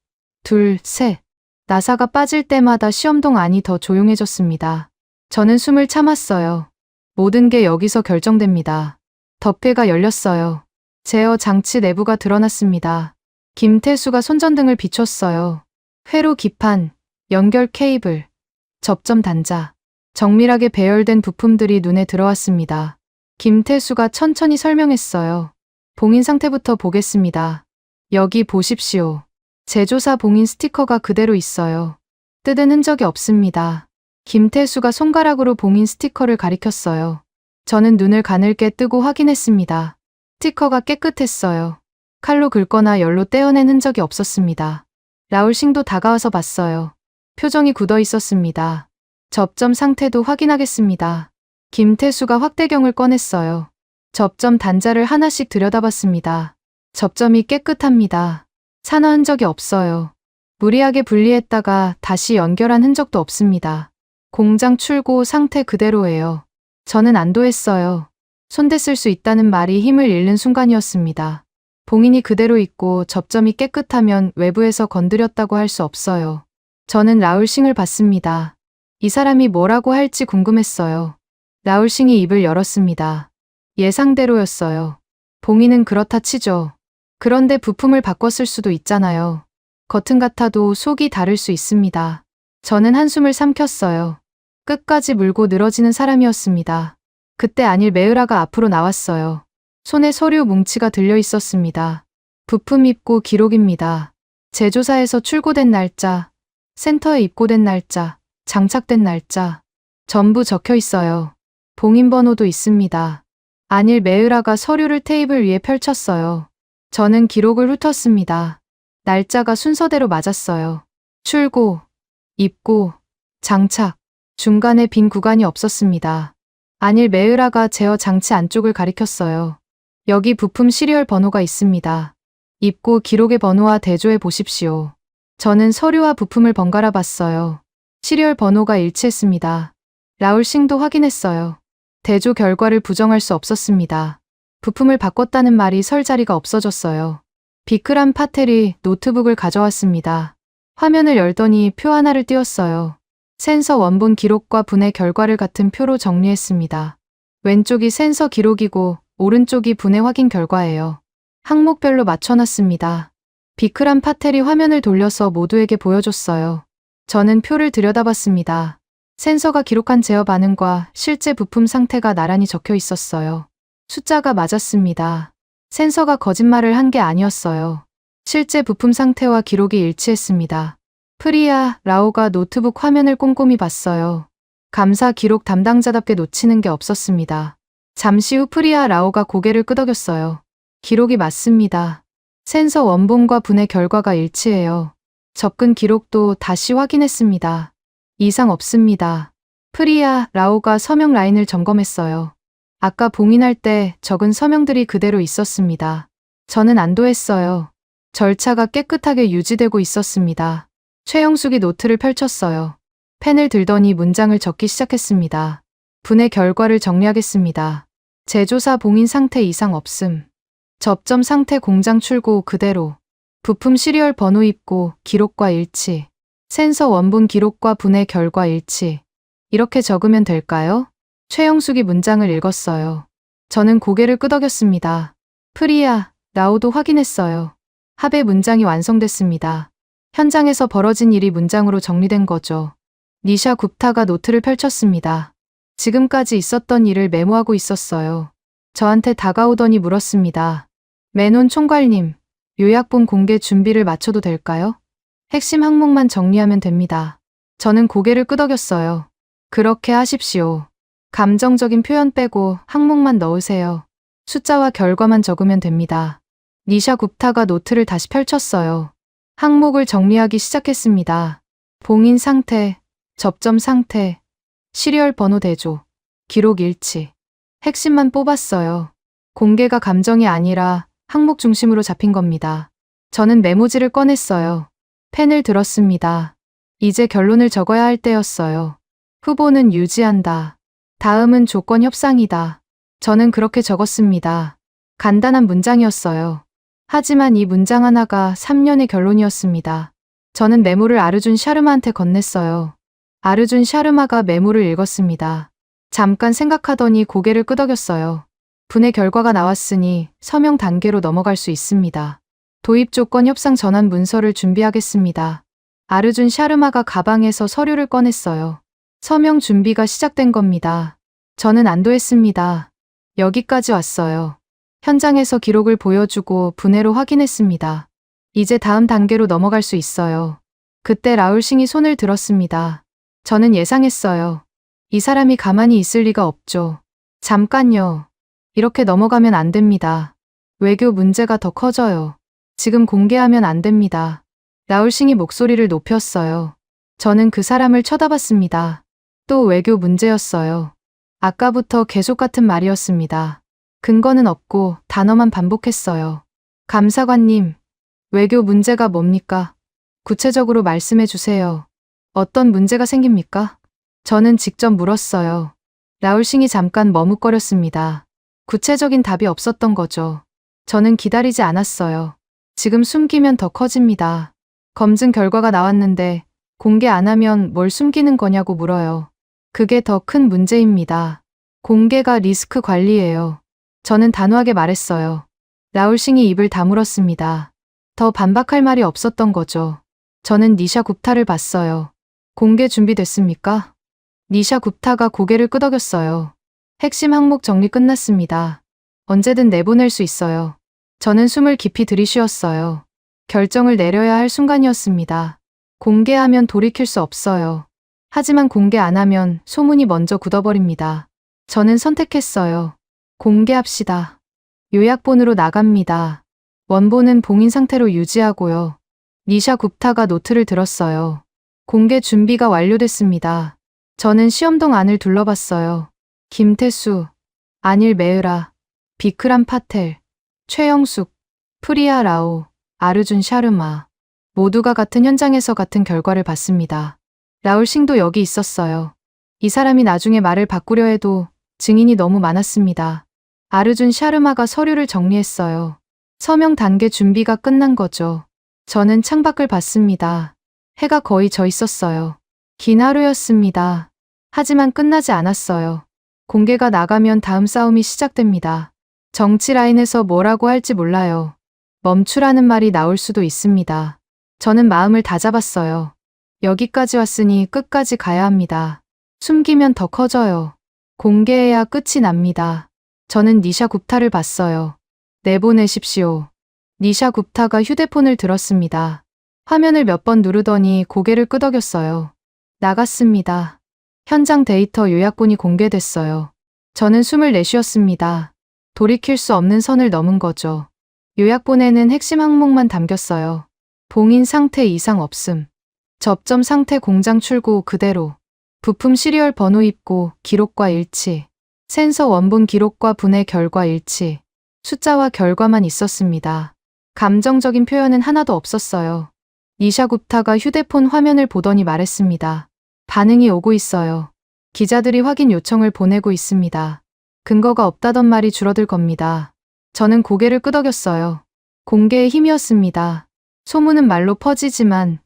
둘, 셋. 나사가 빠질 때마다 시험동 안이 더 조용해졌습니다. 저는 숨을 참았어요. 모든 게 여기서 결정됩니다. 덮개가 열렸어요. 제어 장치 내부가 드러났습니다. 김태수가 손전등을 비췄어요. 회로 기판, 연결 케이블, 접점 단자, 정밀하게 배열된 부품들이 눈에 들어왔습니다. 김태수가 천천히 설명했어요. 봉인 상태부터 보겠습니다. 여기 보십시오. 제조사 봉인 스티커가 그대로 있어요. 뜯은 흔적이 없습니다. 김태수가 손가락으로 봉인 스티커를 가리켰어요. 저는 눈을 가늘게 뜨고 확인했습니다. 스티커가 깨끗했어요. 칼로 긁거나 열로 떼어낸 흔적이 없었습니다. 라울싱도 다가와서 봤어요. 표정이 굳어 있었습니다. 접점 상태도 확인하겠습니다. 김태수가 확대경을 꺼냈어요. 접점 단자를 하나씩 들여다봤습니다. 접점이 깨끗합니다. 산화 흔적이 없어요. 무리하게 분리했다가 다시 연결한 흔적도 없습니다. 공장 출고 상태 그대로예요. 저는 안도했어요. 손댔을 수 있다는 말이 힘을 잃는 순간이었습니다. 봉인이 그대로 있고 접점이 깨끗하면 외부에서 건드렸다고 할 수 없어요. 저는 라울싱을 봤습니다. 이 사람이 뭐라고 할지 궁금했어요. 라울싱이 입을 열었습니다. 예상대로였어요. 봉인은 그렇다 치죠. 그런데 부품을 바꿨을 수도 있잖아요. 겉은 같아도 속이 다를 수 있습니다. 저는 한숨을 삼켰어요. 끝까지 물고 늘어지는 사람이었습니다. 그때 안일 메으라가 앞으로 나왔어요. 손에 서류 뭉치가 들려 있었습니다. 부품 입고 기록입니다. 제조사에서 출고된 날짜, 센터에 입고된 날짜, 장착된 날짜, 전부 적혀 있어요. 봉인 번호도 있습니다. 안일 메으라가 서류를 테이블 위에 펼쳤어요. 저는 기록을 훑었습니다. 날짜가 순서대로 맞았어요. 출고, 입고, 장착, 중간에 빈 구간이 없었습니다. 안일 메으라가 제어 장치 안쪽을 가리켰어요. 여기 부품 시리얼 번호가 있습니다. 입고 기록의 번호와 대조해 보십시오. 저는 서류와 부품을 번갈아 봤어요. 시리얼 번호가 일치했습니다. 라울싱도 확인했어요. 대조 결과를 부정할 수 없었습니다. 부품을 바꿨다는 말이 설 자리가 없어졌어요. 비크람 파텔이 노트북을 가져왔습니다. 화면을 열더니 표 하나를 띄웠어요. 센서 원본 기록과 분해 결과를 같은 표로 정리했습니다. 왼쪽이 센서 기록이고 오른쪽이 분해 확인 결과예요. 항목별로 맞춰놨습니다. 비크람 파텔이 화면을 돌려서 모두에게 보여줬어요. 저는 표를 들여다봤습니다. 센서가 기록한 제어 반응과 실제 부품 상태가 나란히 적혀 있었어요. 숫자가 맞았습니다. 센서가 거짓말을 한 게 아니었어요. 실제 부품 상태와 기록이 일치했습니다. 프리아, 라오가 노트북 화면을 꼼꼼히 봤어요. 감사 기록 담당자답게 놓치는 게 없었습니다. 잠시 후 프리아 라오가 고개를 끄덕였어요. 기록이 맞습니다. 센서 원본과 분해 결과가 일치해요. 접근 기록도 다시 확인했습니다. 이상 없습니다. 프리아 라오가 서명 라인을 점검했어요. 아까 봉인할 때 적은 서명들이 그대로 있었습니다. 저는 안도했어요. 절차가 깨끗하게 유지되고 있었습니다. 최영숙이 노트를 펼쳤어요. 펜을 들더니 문장을 적기 시작했습니다. 분해 결과를 정리하겠습니다. 제조사 봉인 상태 이상 없음. 접점 상태 공장 출고 그대로. 부품 시리얼 번호 입고 기록과 일치. 센서 원본 기록과 분해 결과 일치. 이렇게 적으면 될까요? 최영숙이 문장을 읽었어요. 저는 고개를 끄덕였습니다. 프리아, 라오도 확인했어요. 합의 문장이 완성됐습니다. 현장에서 벌어진 일이 문장으로 정리된 거죠. 니샤 굽타가 노트를 펼쳤습니다. 지금까지 있었던 일을 메모하고 있었어요. 저한테 다가오더니 물었습니다. 메논 총괄님, 요약본 공개 준비를 마쳐도 될까요? 핵심 항목만 정리하면 됩니다. 저는 고개를 끄덕였어요. 그렇게 하십시오. 감정적인 표현 빼고 항목만 넣으세요. 숫자와 결과만 적으면 됩니다. 니샤 굽타가 노트를 다시 펼쳤어요. 항목을 정리하기 시작했습니다. 봉인 상태, 접점 상태, 시리얼 번호 대조, 기록 일치. 핵심만 뽑았어요. 공개가 감정이 아니라 항목 중심으로 잡힌 겁니다. 저는 메모지를 꺼냈어요. 펜을 들었습니다. 이제 결론을 적어야 할 때였어요. 후보는 유지한다. 다음은 조건 협상이다. 저는 그렇게 적었습니다. 간단한 문장이었어요. 하지만 이 문장 하나가 3년의 결론이었습니다. 저는 메모를 아르준 샤르마한테 건넸어요. 아르준 샤르마가 메모를 읽었습니다. 잠깐 생각하더니 고개를 끄덕였어요. 분의 결과가 나왔으니 서명 단계로 넘어갈 수 있습니다. 도입 조건 협상 전환 문서를 준비하겠습니다. 아르준 샤르마가 가방에서 서류를 꺼냈어요. 서명 준비가 시작된 겁니다. 저는 안도했습니다. 여기까지 왔어요. 현장에서 기록을 보여주고 분해로 확인했습니다. 이제 다음 단계로 넘어갈 수 있어요. 그때 라울싱이 손을 들었습니다. 저는 예상했어요. 이 사람이 가만히 있을 리가 없죠. 잠깐요. 이렇게 넘어가면 안 됩니다. 외교 문제가 더 커져요. 지금 공개하면 안 됩니다. 라울싱이 목소리를 높였어요. 저는 그 사람을 쳐다봤습니다. 또 외교 문제였어요. 아까부터 계속 같은 말이었습니다. 근거는 없고 단어만 반복했어요. 감사관님, 외교 문제가 뭡니까? 구체적으로 말씀해 주세요. 어떤 문제가 생깁니까? 저는 직접 물었어요. 라울싱이 잠깐 머뭇거렸습니다. 구체적인 답이 없었던 거죠. 저는 기다리지 않았어요. 지금 숨기면 더 커집니다. 검증 결과가 나왔는데 공개 안 하면 뭘 숨기는 거냐고 물어요. 그게 더 큰 문제입니다. 공개가 리스크 관리예요. 저는 단호하게 말했어요. 라울싱이 입을 다물었습니다. 더 반박할 말이 없었던 거죠. 저는 니샤 굽타를 봤어요. 공개 준비됐습니까? 니샤 굽타가 고개를 끄덕였어요. 핵심 항목 정리 끝났습니다. 언제든 내보낼 수 있어요. 저는 숨을 깊이 들이쉬었어요. 결정을 내려야 할 순간이었습니다. 공개하면 돌이킬 수 없어요. 하지만 공개 안 하면 소문이 먼저 굳어버립니다. 저는 선택했어요. 공개합시다. 요약본으로 나갑니다. 원본은 봉인 상태로 유지하고요. 니샤 굽타가 노트를 들었어요. 공개 준비가 완료됐습니다. 저는 시험동 안을 둘러봤어요. 김태수, 아닐 메으라, 비크람 파텔, 최영숙, 프리아 라오, 아르준 샤르마. 모두가 같은 현장에서 같은 결과를 봤습니다. 라울싱도 여기 있었어요. 이 사람이 나중에 말을 바꾸려 해도 증인이 너무 많았습니다. 아르준 샤르마가 서류를 정리했어요. 서명 단계 준비가 끝난 거죠. 저는 창밖을 봤습니다. 해가 거의 져 있었어요. 긴 하루였습니다. 하지만 끝나지 않았어요. 공개가 나가면 다음 싸움이 시작됩니다. 정치 라인에서 뭐라고 할지 몰라요. 멈추라는 말이 나올 수도 있습니다. 저는 마음을 다잡았어요. 여기까지 왔으니 끝까지 가야 합니다. 숨기면 더 커져요. 공개해야 끝이 납니다. 저는 니샤 굽타를 봤어요. 내보내십시오. 니샤 굽타가 휴대폰을 들었습니다. 화면을 몇 번 누르더니 고개를 끄덕였어요. 나갔습니다. 현장 데이터 요약본이 공개됐어요. 저는 숨을 내쉬었습니다. 돌이킬 수 없는 선을 넘은 거죠. 요약본에는 핵심 항목만 담겼어요. 봉인 상태 이상 없음. 접점 상태 공장 출고 그대로. 부품 시리얼 번호 입고 기록과 일치. 센서 원본 기록과 분해 결과 일치. 숫자와 결과만 있었습니다. 감정적인 표현은 하나도 없었어요. 니샤 굽타가 휴대폰 화면을 보더니 말했습니다. 반응이 오고 있어요. 기자들이 확인 요청을 보내고 있습니다. 근거가 없다던 말이 줄어들 겁니다. 저는 고개를 끄덕였어요. 공개의 힘이었습니다. 소문은 말로 퍼지지만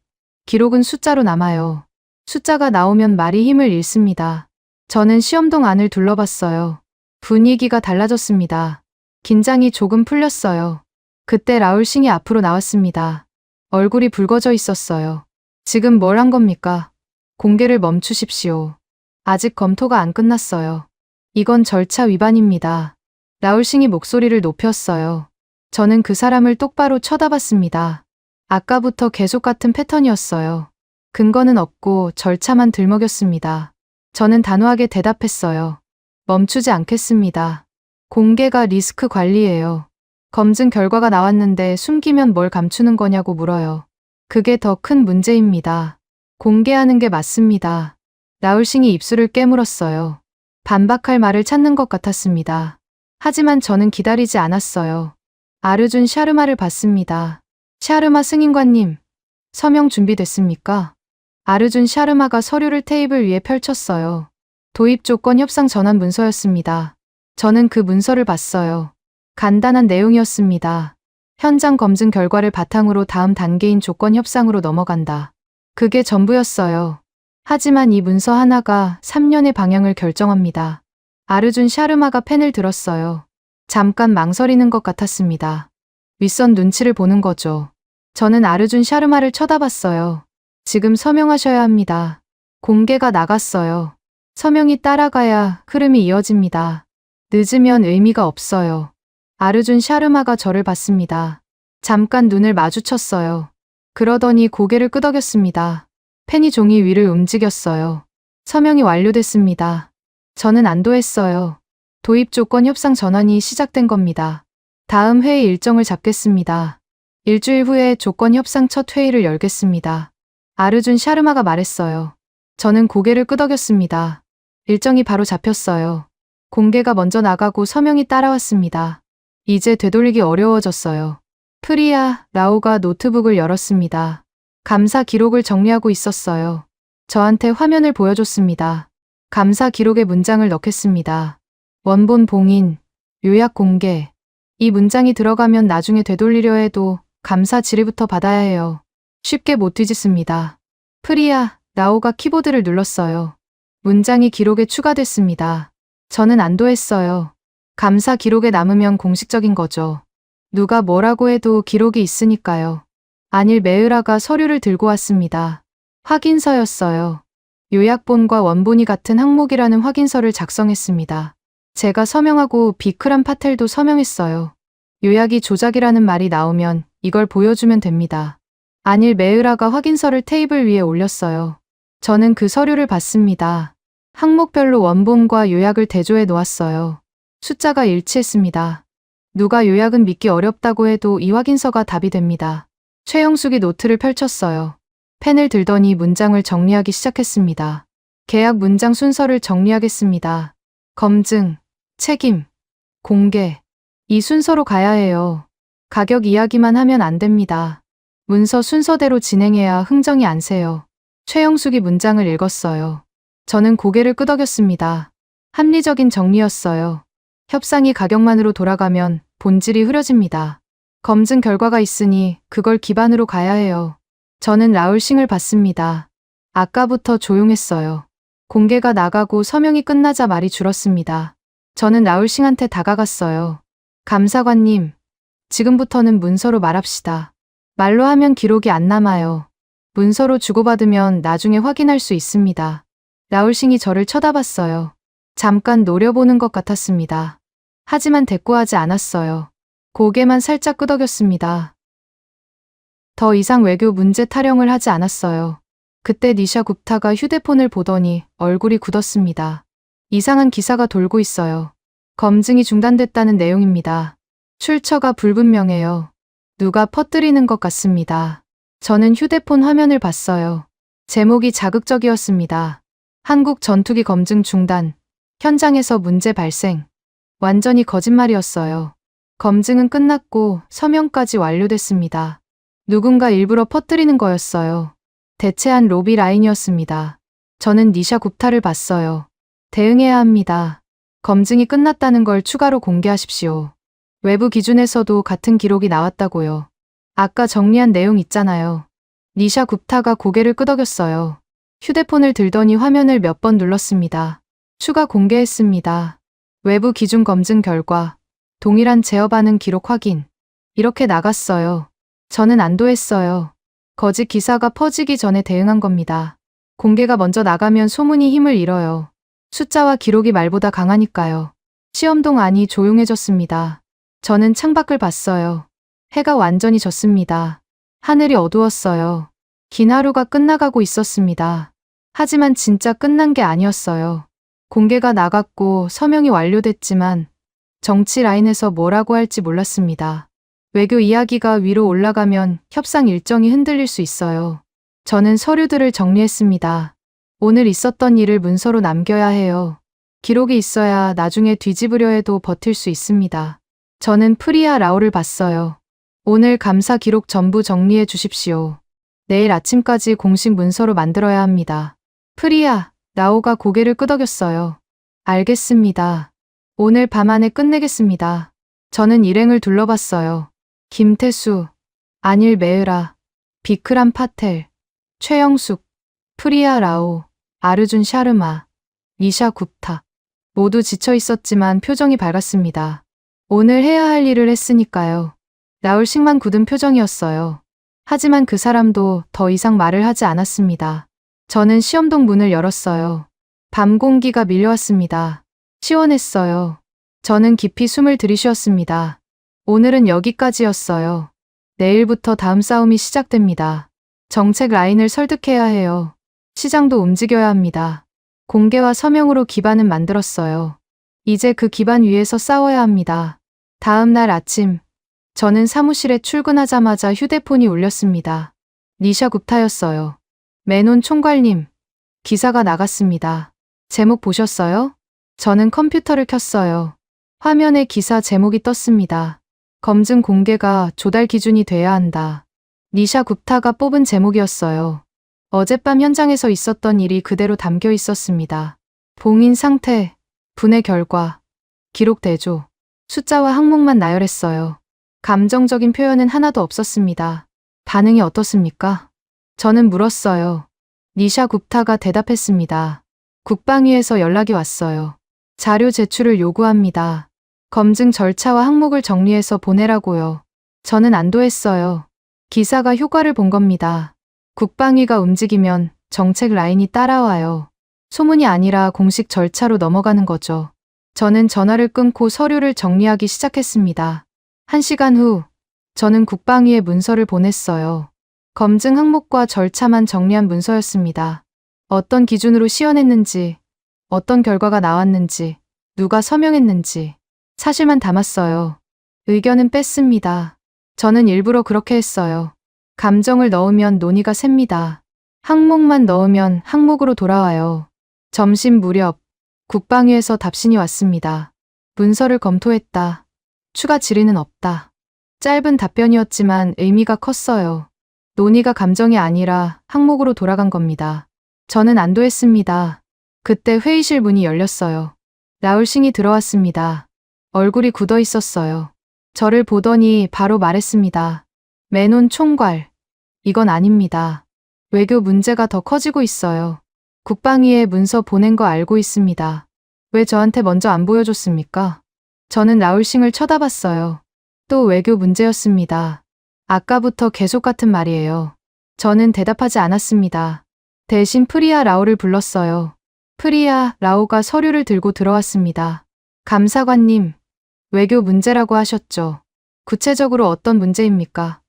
기록은 숫자로 남아요. 숫자가 나오면 말이 힘을 잃습니다. 저는 시험동 안을 둘러봤어요. 분위기가 달라졌습니다. 긴장이 조금 풀렸어요. 그때 라울싱이 앞으로 나왔습니다. 얼굴이 붉어져 있었어요. 지금 뭘 한 겁니까? 공개를 멈추십시오. 아직 검토가 안 끝났어요. 이건 절차 위반입니다. 라울싱이 목소리를 높였어요. 저는 그 사람을 똑바로 쳐다봤습니다. 아까부터 계속 같은 패턴이었어요. 근거는 없고 절차만 들먹였습니다. 저는 단호하게 대답했어요. 멈추지 않겠습니다. 공개가 리스크 관리예요. 검증 결과가 나왔는데 숨기면 뭘 감추는 거냐고 물어요. 그게 더 큰 문제입니다. 공개하는 게 맞습니다. 라울싱이 입술을 깨물었어요. 반박할 말을 찾는 것 같았습니다. 하지만 저는 기다리지 않았어요. 아르준 샤르마를 봤습니다. 샤르마 승인관님, 서명 준비됐습니까? 아르준 샤르마가 서류를 테이블 위에 펼쳤어요. 도입 조건 협상 전환 문서였습니다. 저는 그 문서를 봤어요. 간단한 내용이었습니다. 현장 검증 결과를 바탕으로 다음 단계인 조건 협상으로 넘어간다. 그게 전부였어요. 하지만 이 문서 하나가 3년의 방향을 결정합니다. 아르준 샤르마가 펜을 들었어요. 잠깐 망설이는 것 같았습니다. 윗선 눈치를 보는 거죠. 저는 아르준 샤르마를 쳐다봤어요. 지금 서명하셔야 합니다. 공개가 나갔어요. 서명이 따라가야 흐름이 이어집니다. 늦으면 의미가 없어요. 아르준 샤르마가 저를 봤습니다. 잠깐 눈을 마주쳤어요. 그러더니 고개를 끄덕였습니다. 펜이 종이 위를 움직였어요. 서명이 완료됐습니다. 저는 안도했어요. 도입 조건 협상 전환이 시작된 겁니다. 다음 회의 일정을 잡겠습니다. 일주일 후에 조건 협상 첫 회의를 열겠습니다. 아르준 샤르마가 말했어요. 저는 고개를 끄덕였습니다. 일정이 바로 잡혔어요. 공개가 먼저 나가고 서명이 따라왔습니다. 이제 되돌리기 어려워졌어요. 프리아, 라오가 노트북을 열었습니다. 감사 기록을 정리하고 있었어요. 저한테 화면을 보여줬습니다. 감사 기록에 문장을 넣겠습니다. 원본 봉인, 요약 공개. 이 문장이 들어가면 나중에 되돌리려 해도 감사 질의부터 받아야 해요. 쉽게 못 뒤집습니다. 프리아, 라오가 키보드를 눌렀어요. 문장이 기록에 추가됐습니다. 저는 안도했어요. 감사 기록에 남으면 공식적인 거죠. 누가 뭐라고 해도 기록이 있으니까요. 아닐 메으라가 서류를 들고 왔습니다. 확인서였어요. 요약본과 원본이 같은 항목이라는 확인서를 작성했습니다. 제가 서명하고 비크람 파텔도 서명했어요. 요약이 조작이라는 말이 나오면 이걸 보여주면 됩니다. 아닐 메으라가 확인서를 테이블 위에 올렸어요. 저는 그 서류를 봤습니다. 항목별로 원본과 요약을 대조해 놓았어요. 숫자가 일치했습니다. 누가 요약은 믿기 어렵다고 해도 이 확인서가 답이 됩니다. 최영숙이 노트를 펼쳤어요. 펜을 들더니 문장을 정리하기 시작했습니다. 계약 문장 순서를 정리하겠습니다. 검증, 책임, 공개. 이 순서로 가야 해요. 가격 이야기만 하면 안 됩니다. 문서 순서대로 진행해야 흥정이 안 새요. 최영숙이 문장을 읽었어요. 저는 고개를 끄덕였습니다. 합리적인 정리였어요. 협상이 가격만으로 돌아가면 본질이 흐려집니다. 검증 결과가 있으니 그걸 기반으로 가야 해요. 저는 라울싱을 봤습니다. 아까부터 조용했어요. 공개가 나가고 서명이 끝나자 말이 줄었습니다. 저는 라울싱한테 다가갔어요. 감사관님, 지금부터는 문서로 말합시다. 말로 하면 기록이 안 남아요. 문서로 주고받으면 나중에 확인할 수 있습니다. 라울싱이 저를 쳐다봤어요. 잠깐 노려보는 것 같았습니다. 하지만 대꾸하지 않았어요. 고개만 살짝 끄덕였습니다. 더 이상 외교 문제 타령을 하지 않았어요. 그때 니샤 굽타가 휴대폰을 보더니 얼굴이 굳었습니다. 이상한 기사가 돌고 있어요. 검증이 중단됐다는 내용입니다. 출처가 불분명해요. 누가 퍼뜨리는 것 같습니다. 저는 휴대폰 화면을 봤어요. 제목이 자극적이었습니다. 한국 전투기 검증 중단. 현장에서 문제 발생. 완전히 거짓말이었어요. 검증은 끝났고 서명까지 완료됐습니다. 누군가 일부러 퍼뜨리는 거였어요. 대체한 로비 라인이었습니다. 저는 니샤 굽타를 봤어요. 대응해야 합니다. 검증이 끝났다는 걸 추가로 공개하십시오. 외부 기준에서도 같은 기록이 나왔다고요. 아까 정리한 내용 있잖아요. 니샤 굽타가 고개를 끄덕였어요. 휴대폰을 들더니 화면을 몇 번 눌렀습니다. 추가 공개했습니다. 외부 기준 검증 결과, 동일한 제어 반응 기록 확인. 이렇게 나갔어요. 저는 안도했어요. 거짓 기사가 퍼지기 전에 대응한 겁니다. 공개가 먼저 나가면 소문이 힘을 잃어요. 숫자와 기록이 말보다 강하니까요. 시험동 안이 조용해졌습니다. 저는 창밖을 봤어요. 해가 완전히 졌습니다. 하늘이 어두웠어요. 긴 하루가 끝나가고 있었습니다. 하지만 진짜 끝난 게 아니었어요. 공개가 나갔고 서명이 완료됐지만 정치 라인에서 뭐라고 할지 몰랐습니다. 외교 이야기가 위로 올라가면 협상 일정이 흔들릴 수 있어요. 저는 서류들을 정리했습니다. 오늘 있었던 일을 문서로 남겨야 해요. 기록이 있어야 나중에 뒤집으려 해도 버틸 수 있습니다. 저는 프리아 라오를 봤어요. 오늘 감사 기록 전부 정리해 주십시오. 내일 아침까지 공식 문서로 만들어야 합니다. 프리아, 라오가 고개를 끄덕였어요. 알겠습니다. 오늘 밤 안에 끝내겠습니다. 저는 일행을 둘러봤어요. 김태수, 아닐 메으라, 비크람 파텔, 최영숙, 프리아 라오, 아르준 샤르마, 니샤 굽타. 모두 지쳐 있었지만 표정이 밝았습니다. 오늘 해야 할 일을 했으니까요. 라울식만 굳은 표정이었어요. 하지만 그 사람도 더 이상 말을 하지 않았습니다. 저는 시험동 문을 열었어요. 밤 공기가 밀려왔습니다. 시원했어요. 저는 깊이 숨을 들이쉬었습니다. 오늘은 여기까지였어요. 내일부터 다음 싸움이 시작됩니다. 정책 라인을 설득해야 해요. 시장도 움직여야 합니다. 공개와 서명으로 기반은 만들었어요. 이제 그 기반 위에서 싸워야 합니다. 다음 날 아침, 저는 사무실에 출근하자마자 휴대폰이 울렸습니다. 니샤 굽타였어요. 메논 총괄님, 기사가 나갔습니다. 제목 보셨어요? 저는 컴퓨터를 켰어요. 화면에 기사 제목이 떴습니다. 검증 공개가 조달 기준이 돼야 한다. 니샤 굽타가 뽑은 제목이었어요. 어젯밤 현장에서 있었던 일이 그대로 담겨 있었습니다. 봉인 상태, 분해 결과, 기록 대조, 숫자와 항목만 나열했어요. 감정적인 표현은 하나도 없었습니다. 반응이 어떻습니까? 저는 물었어요. 니샤 굽타가 대답했습니다. 국방위에서 연락이 왔어요. 자료 제출을 요구합니다. 검증 절차와 항목을 정리해서 보내라고요. 저는 안도했어요. 기사가 효과를 본 겁니다. 국방위가 움직이면 정책 라인이 따라와요. 소문이 아니라 공식 절차로 넘어가는 거죠. 저는 전화를 끊고 서류를 정리하기 시작했습니다. 1시간 후, 저는 국방위에 문서를 보냈어요. 검증 항목과 절차만 정리한 문서였습니다. 어떤 기준으로 시연했는지, 어떤 결과가 나왔는지, 누가 서명했는지, 사실만 담았어요. 의견은 뺐습니다. 저는 일부러 그렇게 했어요. 감정을 넣으면 논의가 셉니다. 항목만 넣으면 항목으로 돌아와요. 점심 무렵, 국방위에서 답신이 왔습니다. 문서를 검토했다. 추가 질의는 없다. 짧은 답변이었지만 의미가 컸어요. 논의가 감정이 아니라 항목으로 돌아간 겁니다. 저는 안도했습니다. 그때 회의실 문이 열렸어요. 라울싱이 들어왔습니다. 얼굴이 굳어 있었어요. 저를 보더니 바로 말했습니다. 메논 총괄, 이건 아닙니다. 외교 문제가 더 커지고 있어요. 국방위에 문서 보낸 거 알고 있습니다. 왜 저한테 먼저 안 보여줬습니까? 저는 라울싱을 쳐다봤어요. 또 외교 문제였습니다. 아까부터 계속 같은 말이에요. 저는 대답하지 않았습니다. 대신 프리아 라오를 불렀어요. 프리아 라오가 서류를 들고 들어왔습니다. 감사관님, 외교 문제라고 하셨죠. 구체적으로 어떤 문제입니까?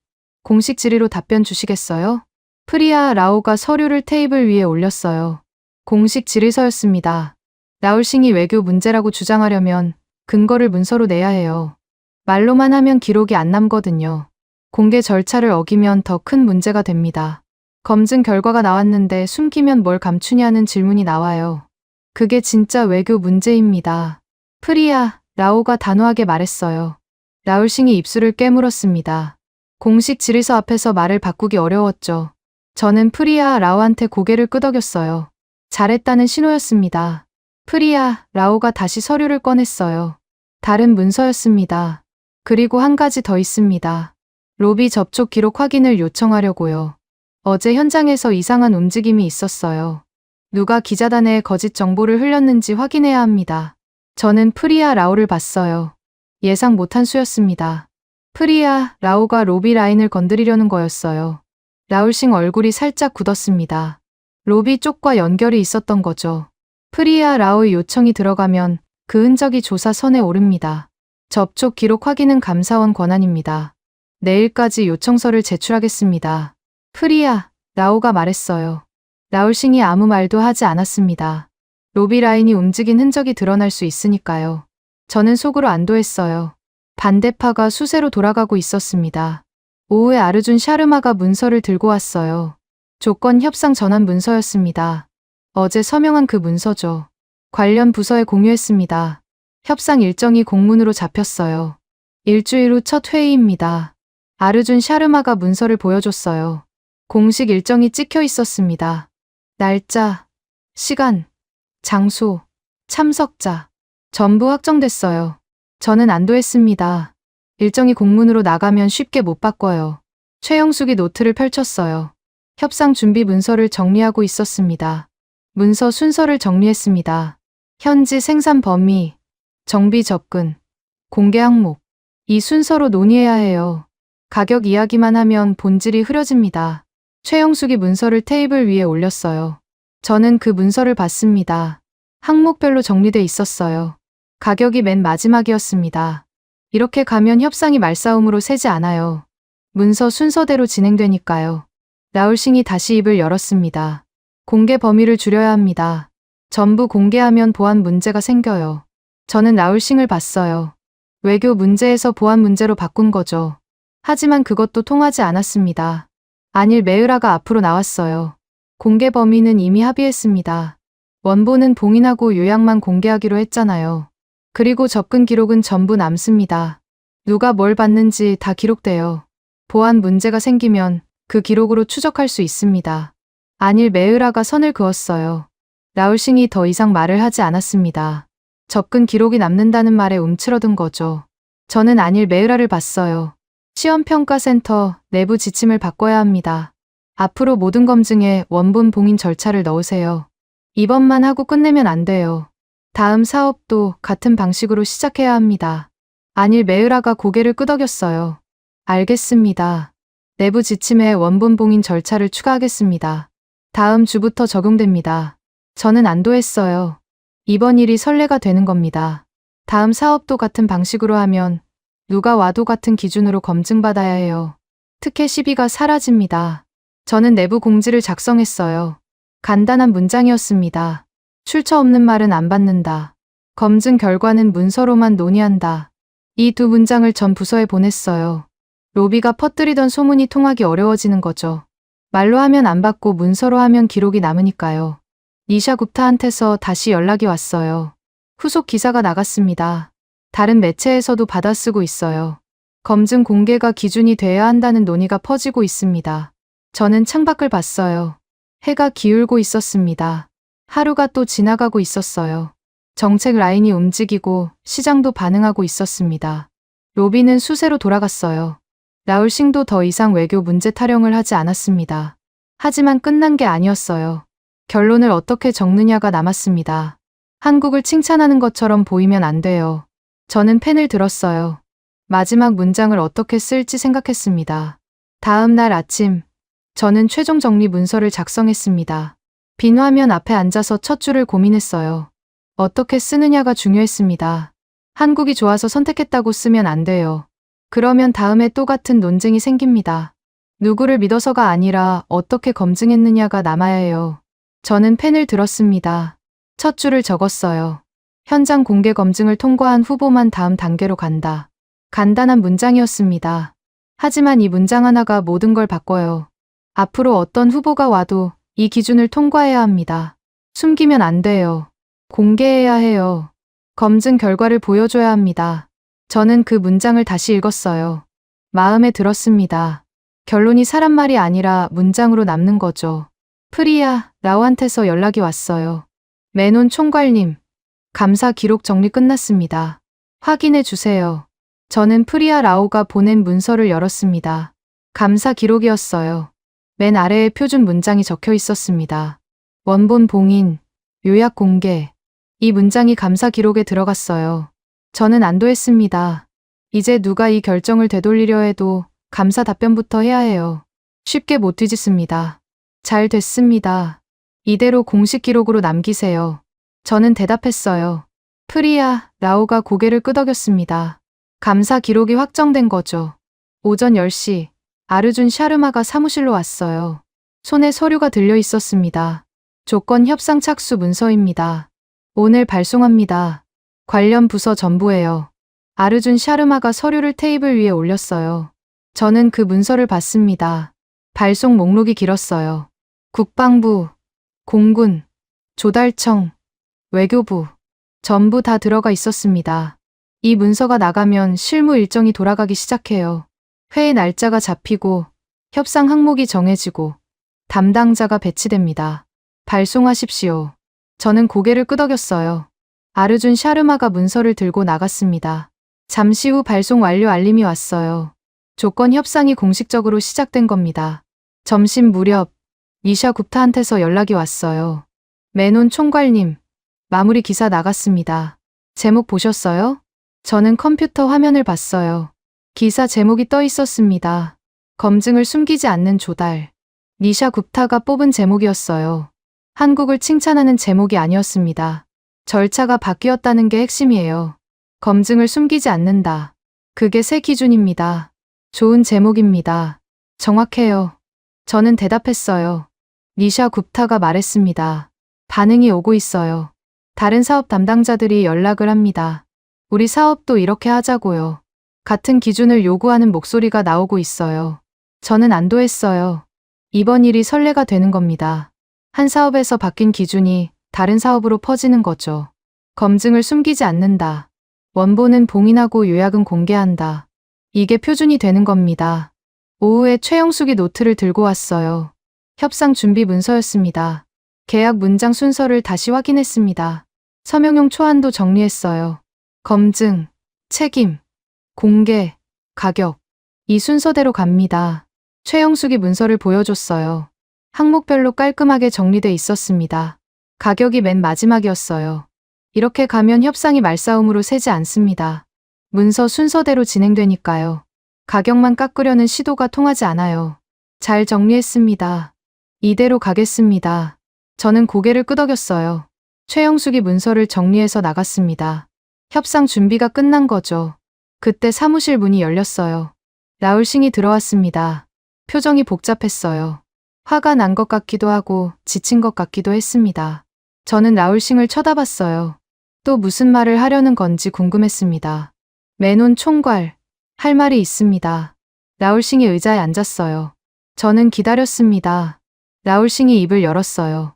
공식 질의로 답변 주시겠어요? 프리아 라오가 서류를 테이블 위에 올렸어요. 공식 질의서였습니다. 라울싱이 외교 문제라고 주장하려면 근거를 문서로 내야 해요. 말로만 하면 기록이 안 남거든요. 공개 절차를 어기면 더 큰 문제가 됩니다. 검증 결과가 나왔는데 숨기면 뭘 감추냐는 질문이 나와요. 그게 진짜 외교 문제입니다. 프리아 라오가 단호하게 말했어요. 라울싱이 입술을 깨물었습니다. 공식 질의서 앞에서 말을 바꾸기 어려웠죠. 저는 프리아 라오한테 고개를 끄덕였어요. 잘했다는 신호였습니다. 프리아 라오가 다시 서류를 꺼냈어요. 다른 문서였습니다. 그리고 한 가지 더 있습니다. 로비 접촉 기록 확인을 요청하려고요. 어제 현장에서 이상한 움직임이 있었어요. 누가 기자단에 거짓 정보를 흘렸는지 확인해야 합니다. 저는 프리아 라오를 봤어요. 예상 못한 수였습니다. 프리아 라오가 로비 라인을 건드리려는 거였어요. 라울싱 얼굴이 살짝 굳었습니다. 로비 쪽과 연결이 있었던 거죠. 프리아 라오의 요청이 들어가면 그 흔적이 조사 선에 오릅니다. 접촉 기록 확인은 감사원 권한입니다. 내일까지 요청서를 제출하겠습니다. 프리야, 라오가 말했어요. 라울싱이 아무 말도 하지 않았습니다. 로비 라인이 움직인 흔적이 드러날 수 있으니까요. 저는 속으로 안도했어요. 반대파가 수세로 돌아가고 있었습니다. 오후에 아르준 샤르마가 문서를 들고 왔어요. 조건 협상 전환 문서였습니다. 어제 서명한 그 문서죠. 관련 부서에 공유했습니다. 협상 일정이 공문으로 잡혔어요. 일주일 후 첫 회의입니다. 아르준 샤르마가 문서를 보여줬어요. 공식 일정이 찍혀 있었습니다. 날짜, 시간, 장소, 참석자, 전부 확정됐어요. 저는 안도했습니다. 일정이 공문으로 나가면 쉽게 못 바꿔요. 최영숙이 노트를 펼쳤어요. 협상 준비 문서를 정리하고 있었습니다. 문서 순서를 정리했습니다. 현지 생산 범위, 정비 접근, 공개 항목. 이 순서로 논의해야 해요. 가격 이야기만 하면 본질이 흐려집니다. 최영숙이 문서를 테이블 위에 올렸어요. 저는 그 문서를 봤습니다. 항목별로 정리돼 있었어요. 가격이 맨 마지막이었습니다. 이렇게 가면 협상이 말싸움으로 새지 않아요. 문서 순서대로 진행되니까요. 라울싱이 다시 입을 열었습니다. 공개 범위를 줄여야 합니다. 전부 공개하면 보안 문제가 생겨요. 저는 라울싱을 봤어요. 외교 문제에서 보안 문제로 바꾼 거죠. 하지만 그것도 통하지 않았습니다. 안일 메으라가 앞으로 나왔어요. 공개 범위는 이미 합의했습니다. 원본은 봉인하고 요약만 공개하기로 했잖아요. 그리고 접근 기록은 전부 남습니다. 누가 뭘 봤는지 다 기록돼요. 보안 문제가 생기면 그 기록으로 추적할 수 있습니다. 안일 메으라가 선을 그었어요. 라울싱이 더 이상 말을 하지 않았습니다. 접근 기록이 남는다는 말에 움츠러든 거죠. 저는 안일 메으라를 봤어요. 시험평가센터 내부 지침을 바꿔야 합니다. 앞으로 모든 검증에 원본 봉인 절차를 넣으세요. 이번만 하고 끝내면 안 돼요. 다음 사업도 같은 방식으로 시작해야 합니다. 안일 메으라가 고개를 끄덕였어요. 알겠습니다. 내부 지침에 원본 봉인 절차를 추가하겠습니다. 다음 주부터 적용됩니다. 저는 안도했어요. 이번 일이 선례가 되는 겁니다. 다음 사업도 같은 방식으로 하면 누가 와도 같은 기준으로 검증받아야 해요. 특혜 시비가 사라집니다. 저는 내부 공지를 작성했어요. 간단한 문장이었습니다. 출처 없는 말은 안 받는다. 검증 결과는 문서로만 논의한다. 이 두 문장을 전 부서에 보냈어요. 로비가 퍼뜨리던 소문이 통하기 어려워지는 거죠. 말로 하면 안 받고 문서로 하면 기록이 남으니까요. 니샤 굽타한테서 다시 연락이 왔어요. 후속 기사가 나갔습니다. 다른 매체에서도 받아쓰고 있어요. 검증 공개가 기준이 돼야 한다는 논의가 퍼지고 있습니다. 저는 창밖을 봤어요. 해가 기울고 있었습니다. 하루가 또 지나가고 있었어요. 정책 라인이 움직이고 시장도 반응하고 있었습니다. 로비는 수세로 돌아갔어요. 라울싱도 더 이상 외교 문제 타령을 하지 않았습니다. 하지만 끝난 게 아니었어요. 결론을 어떻게 적느냐가 남았습니다. 한국을 칭찬하는 것처럼 보이면 안 돼요. 저는 펜을 들었어요. 마지막 문장을 어떻게 쓸지 생각했습니다. 다음 날 아침, 저는 최종 정리 문서를 작성했습니다. 빈 화면 앞에 앉아서 첫 줄을 고민했어요. 어떻게 쓰느냐가 중요했습니다. 한국이 좋아서 선택했다고 쓰면 안 돼요. 그러면 다음에 또 같은 논쟁이 생깁니다. 누구를 믿어서가 아니라 어떻게 검증했느냐가 남아야 해요. 저는 펜을 들었습니다. 첫 줄을 적었어요. 현장 공개 검증을 통과한 후보만 다음 단계로 간다. 간단한 문장이었습니다. 하지만 이 문장 하나가 모든 걸 바꿔요. 앞으로 어떤 후보가 와도 이 기준을 통과해야 합니다. 숨기면 안 돼요. 공개해야 해요. 검증 결과를 보여줘야 합니다. 저는 그 문장을 다시 읽었어요. 마음에 들었습니다. 결론이 사람 말이 아니라 문장으로 남는 거죠. 프리야, 라오한테서 연락이 왔어요. 메논 총괄님, 감사 기록 정리 끝났습니다. 확인해 주세요. 저는 프리야 라오가 보낸 문서를 열었습니다. 감사 기록이었어요. 맨 아래에 표준 문장이 적혀 있었습니다. 원본 봉인, 요약 공개. 이 문장이 감사 기록에 들어갔어요. 저는 안도했습니다. 이제 누가 이 결정을 되돌리려 해도 감사 답변부터 해야 해요. 쉽게 못 뒤집습니다. 잘 됐습니다. 이대로 공식 기록으로 남기세요. 저는 대답했어요. 프리야, 라오가 고개를 끄덕였습니다. 감사 기록이 확정된 거죠. 오전 10시, 아르준 샤르마가 사무실로 왔어요. 손에 서류가 들려 있었습니다. 조건 협상 착수 문서입니다. 오늘 발송합니다. 관련 부서 전부예요. 아르준 샤르마가 서류를 테이블 위에 올렸어요. 저는 그 문서를 봤습니다. 발송 목록이 길었어요. 국방부, 공군, 조달청, 외교부, 전부 다 들어가 있었습니다. 이 문서가 나가면 실무 일정이 돌아가기 시작해요. 회의 날짜가 잡히고 협상 항목이 정해지고 담당자가 배치됩니다. 발송하십시오. 저는 고개를 끄덕였어요. 아르준 샤르마가 문서를 들고 나갔습니다. 잠시 후 발송 완료 알림이 왔어요. 조건 협상이 공식적으로 시작된 겁니다. 점심 무렵 니샤 굽타한테서 연락이 왔어요. 메논 총괄님, 마무리 기사 나갔습니다. 제목 보셨어요? 저는 컴퓨터 화면을 봤어요. 기사 제목이 떠 있었습니다. 검증을 숨기지 않는 조달. 니샤 굽타가 뽑은 제목이었어요. 한국을 칭찬하는 제목이 아니었습니다. 절차가 바뀌었다는 게 핵심이에요. 검증을 숨기지 않는다. 그게 새 기준입니다. 좋은 제목입니다. 정확해요. 저는 대답했어요. 니샤 굽타가 말했습니다. 반응이 오고 있어요. 다른 사업 담당자들이 연락을 합니다. 우리 사업도 이렇게 하자고요. 같은 기준을 요구하는 목소리가 나오고 있어요. 저는 안도했어요. 이번 일이 선례가 되는 겁니다. 한 사업에서 바뀐 기준이 다른 사업으로 퍼지는 거죠. 검증을 숨기지 않는다. 원본은 봉인하고 요약은 공개한다. 이게 표준이 되는 겁니다. 오후에 최영숙이 노트를 들고 왔어요. 협상 준비 문서였습니다. 계약 문장 순서를 다시 확인했습니다. 서명용 초안도 정리했어요. 검증, 책임, 공개, 가격. 이 순서대로 갑니다. 최영숙이 문서를 보여줬어요. 항목별로 깔끔하게 정리돼 있었습니다. 가격이 맨 마지막이었어요. 이렇게 가면 협상이 말싸움으로 새지 않습니다. 문서 순서대로 진행되니까요. 가격만 깎으려는 시도가 통하지 않아요. 잘 정리했습니다. 이대로 가겠습니다. 저는 고개를 끄덕였어요. 최영숙이 문서를 정리해서 나갔습니다. 협상 준비가 끝난 거죠. 그때 사무실 문이 열렸어요. 라울싱이 들어왔습니다. 표정이 복잡했어요. 화가 난 것 같기도 하고 지친 것 같기도 했습니다. 저는 라울싱을 쳐다봤어요. 또 무슨 말을 하려는 건지 궁금했습니다. 메논 총괄, 할 말이 있습니다. 라울싱이 의자에 앉았어요. 저는 기다렸습니다. 라울싱이 입을 열었어요.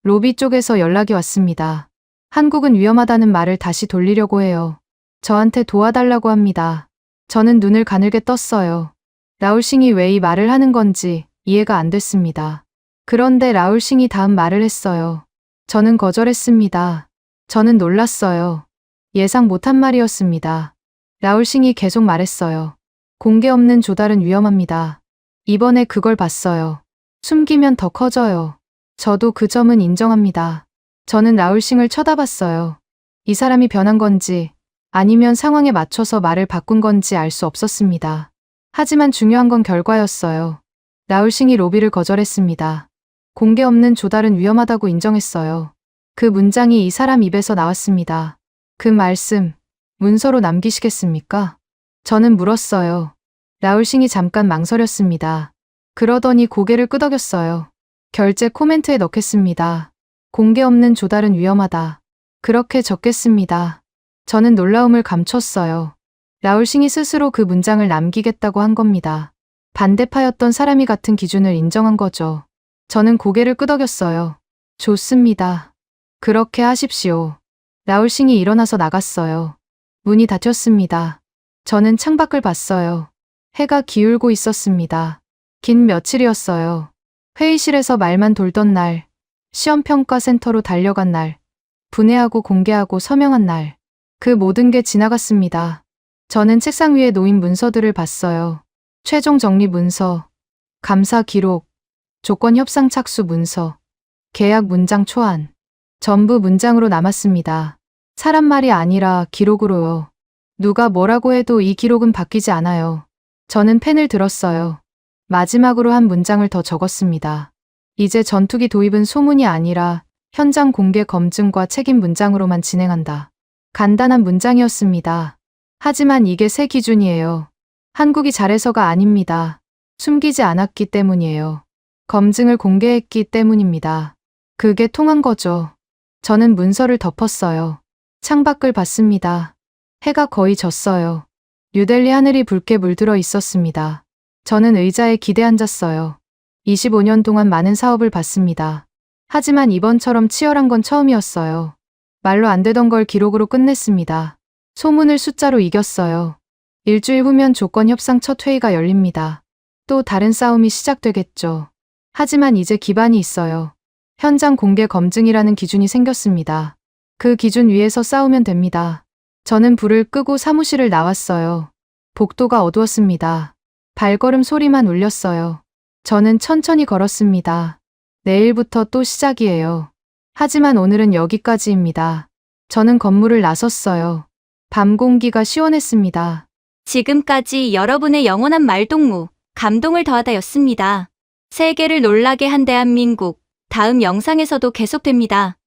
로비 쪽에서 연락이 왔습니다. 한국은 위험하다는 말을 다시 돌리려고 해요. 저한테 도와달라고 합니다. 저는 눈을 가늘게 떴어요. 라울싱이 왜 이 말을 하는 건지 이해가 안 됐습니다. 그런데 라울싱이 다음 말을 했어요. 저는 거절했습니다. 저는 놀랐어요. 예상 못한 말이었습니다. 라울싱이 계속 말했어요. 공개 없는 조달은 위험합니다. 이번에 그걸 봤어요. 숨기면 더 커져요. 저도 그 점은 인정합니다. 저는 라울싱을 쳐다봤어요. 이 사람이 변한 건지 아니면 상황에 맞춰서 말을 바꾼 건지 알 수 없었습니다. 하지만 중요한 건 결과였어요. 라울싱이 로비를 거절했습니다. 공개 없는 조달은 위험하다고 인정했어요. 그 문장이 이 사람 입에서 나왔습니다. 그 말씀, 문서로 남기시겠습니까? 저는 물었어요. 라울싱이 잠깐 망설였습니다. 그러더니 고개를 끄덕였어요. 결제 코멘트에 넣겠습니다. 공개 없는 조달은 위험하다. 그렇게 적겠습니다. 저는 놀라움을 감췄어요. 라울싱이 스스로 그 문장을 남기겠다고 한 겁니다. 반대파였던 사람이 같은 기준을 인정한 거죠. 저는 고개를 끄덕였어요. 좋습니다. 그렇게 하십시오. 라울싱이 일어나서 나갔어요. 문이 닫혔습니다. 저는 창밖을 봤어요. 해가 기울고 있었습니다. 긴 며칠이었어요. 회의실에서 말만 돌던 날, 시험평가센터로 달려간 날, 분해하고 공개하고 서명한 날. 그 모든 게 지나갔습니다. 저는 책상 위에 놓인 문서들을 봤어요. 최종 정리 문서, 감사 기록, 조건 협상 착수 문서, 계약 문장 초안. 전부 문장으로 남았습니다. 사람 말이 아니라 기록으로요. 누가 뭐라고 해도 이 기록은 바뀌지 않아요. 저는 펜을 들었어요. 마지막으로 한 문장을 더 적었습니다. 이제 전투기 도입은 소문이 아니라 현장 공개 검증과 책임 문장으로만 진행한다. 간단한 문장이었습니다. 하지만 이게 새 기준이에요. 한국이 잘해서가 아닙니다. 숨기지 않았기 때문이에요. 검증을 공개했기 때문입니다. 그게 통한 거죠. 저는 문서를 덮었어요. 창밖을 봤습니다. 해가 거의 졌어요. 뉴델리 하늘이 붉게 물들어 있었습니다. 저는 의자에 기대 앉았어요. 25년 동안 많은 사업을 봤습니다. 하지만 이번처럼 치열한 건 처음이었어요. 말로 안 되던 걸 기록으로 끝냈습니다. 소문을 숫자로 이겼어요. 일주일 후면 조건 협상 첫 회의가 열립니다. 또 다른 싸움이 시작되겠죠. 하지만 이제 기반이 있어요. 현장 공개 검증이라는 기준이 생겼습니다. 그 기준 위에서 싸우면 됩니다. 저는 불을 끄고 사무실을 나왔어요. 복도가 어두웠습니다. 발걸음 소리만 울렸어요. 저는 천천히 걸었습니다. 내일부터 또 시작이에요. 하지만 오늘은 여기까지입니다. 저는 건물을 나섰어요. 밤 공기가 시원했습니다. 지금까지 여러분의 영원한 말동무, 감동을 더하다였습니다. 세계를 놀라게 한 대한민국, 다음 영상에서도 계속됩니다.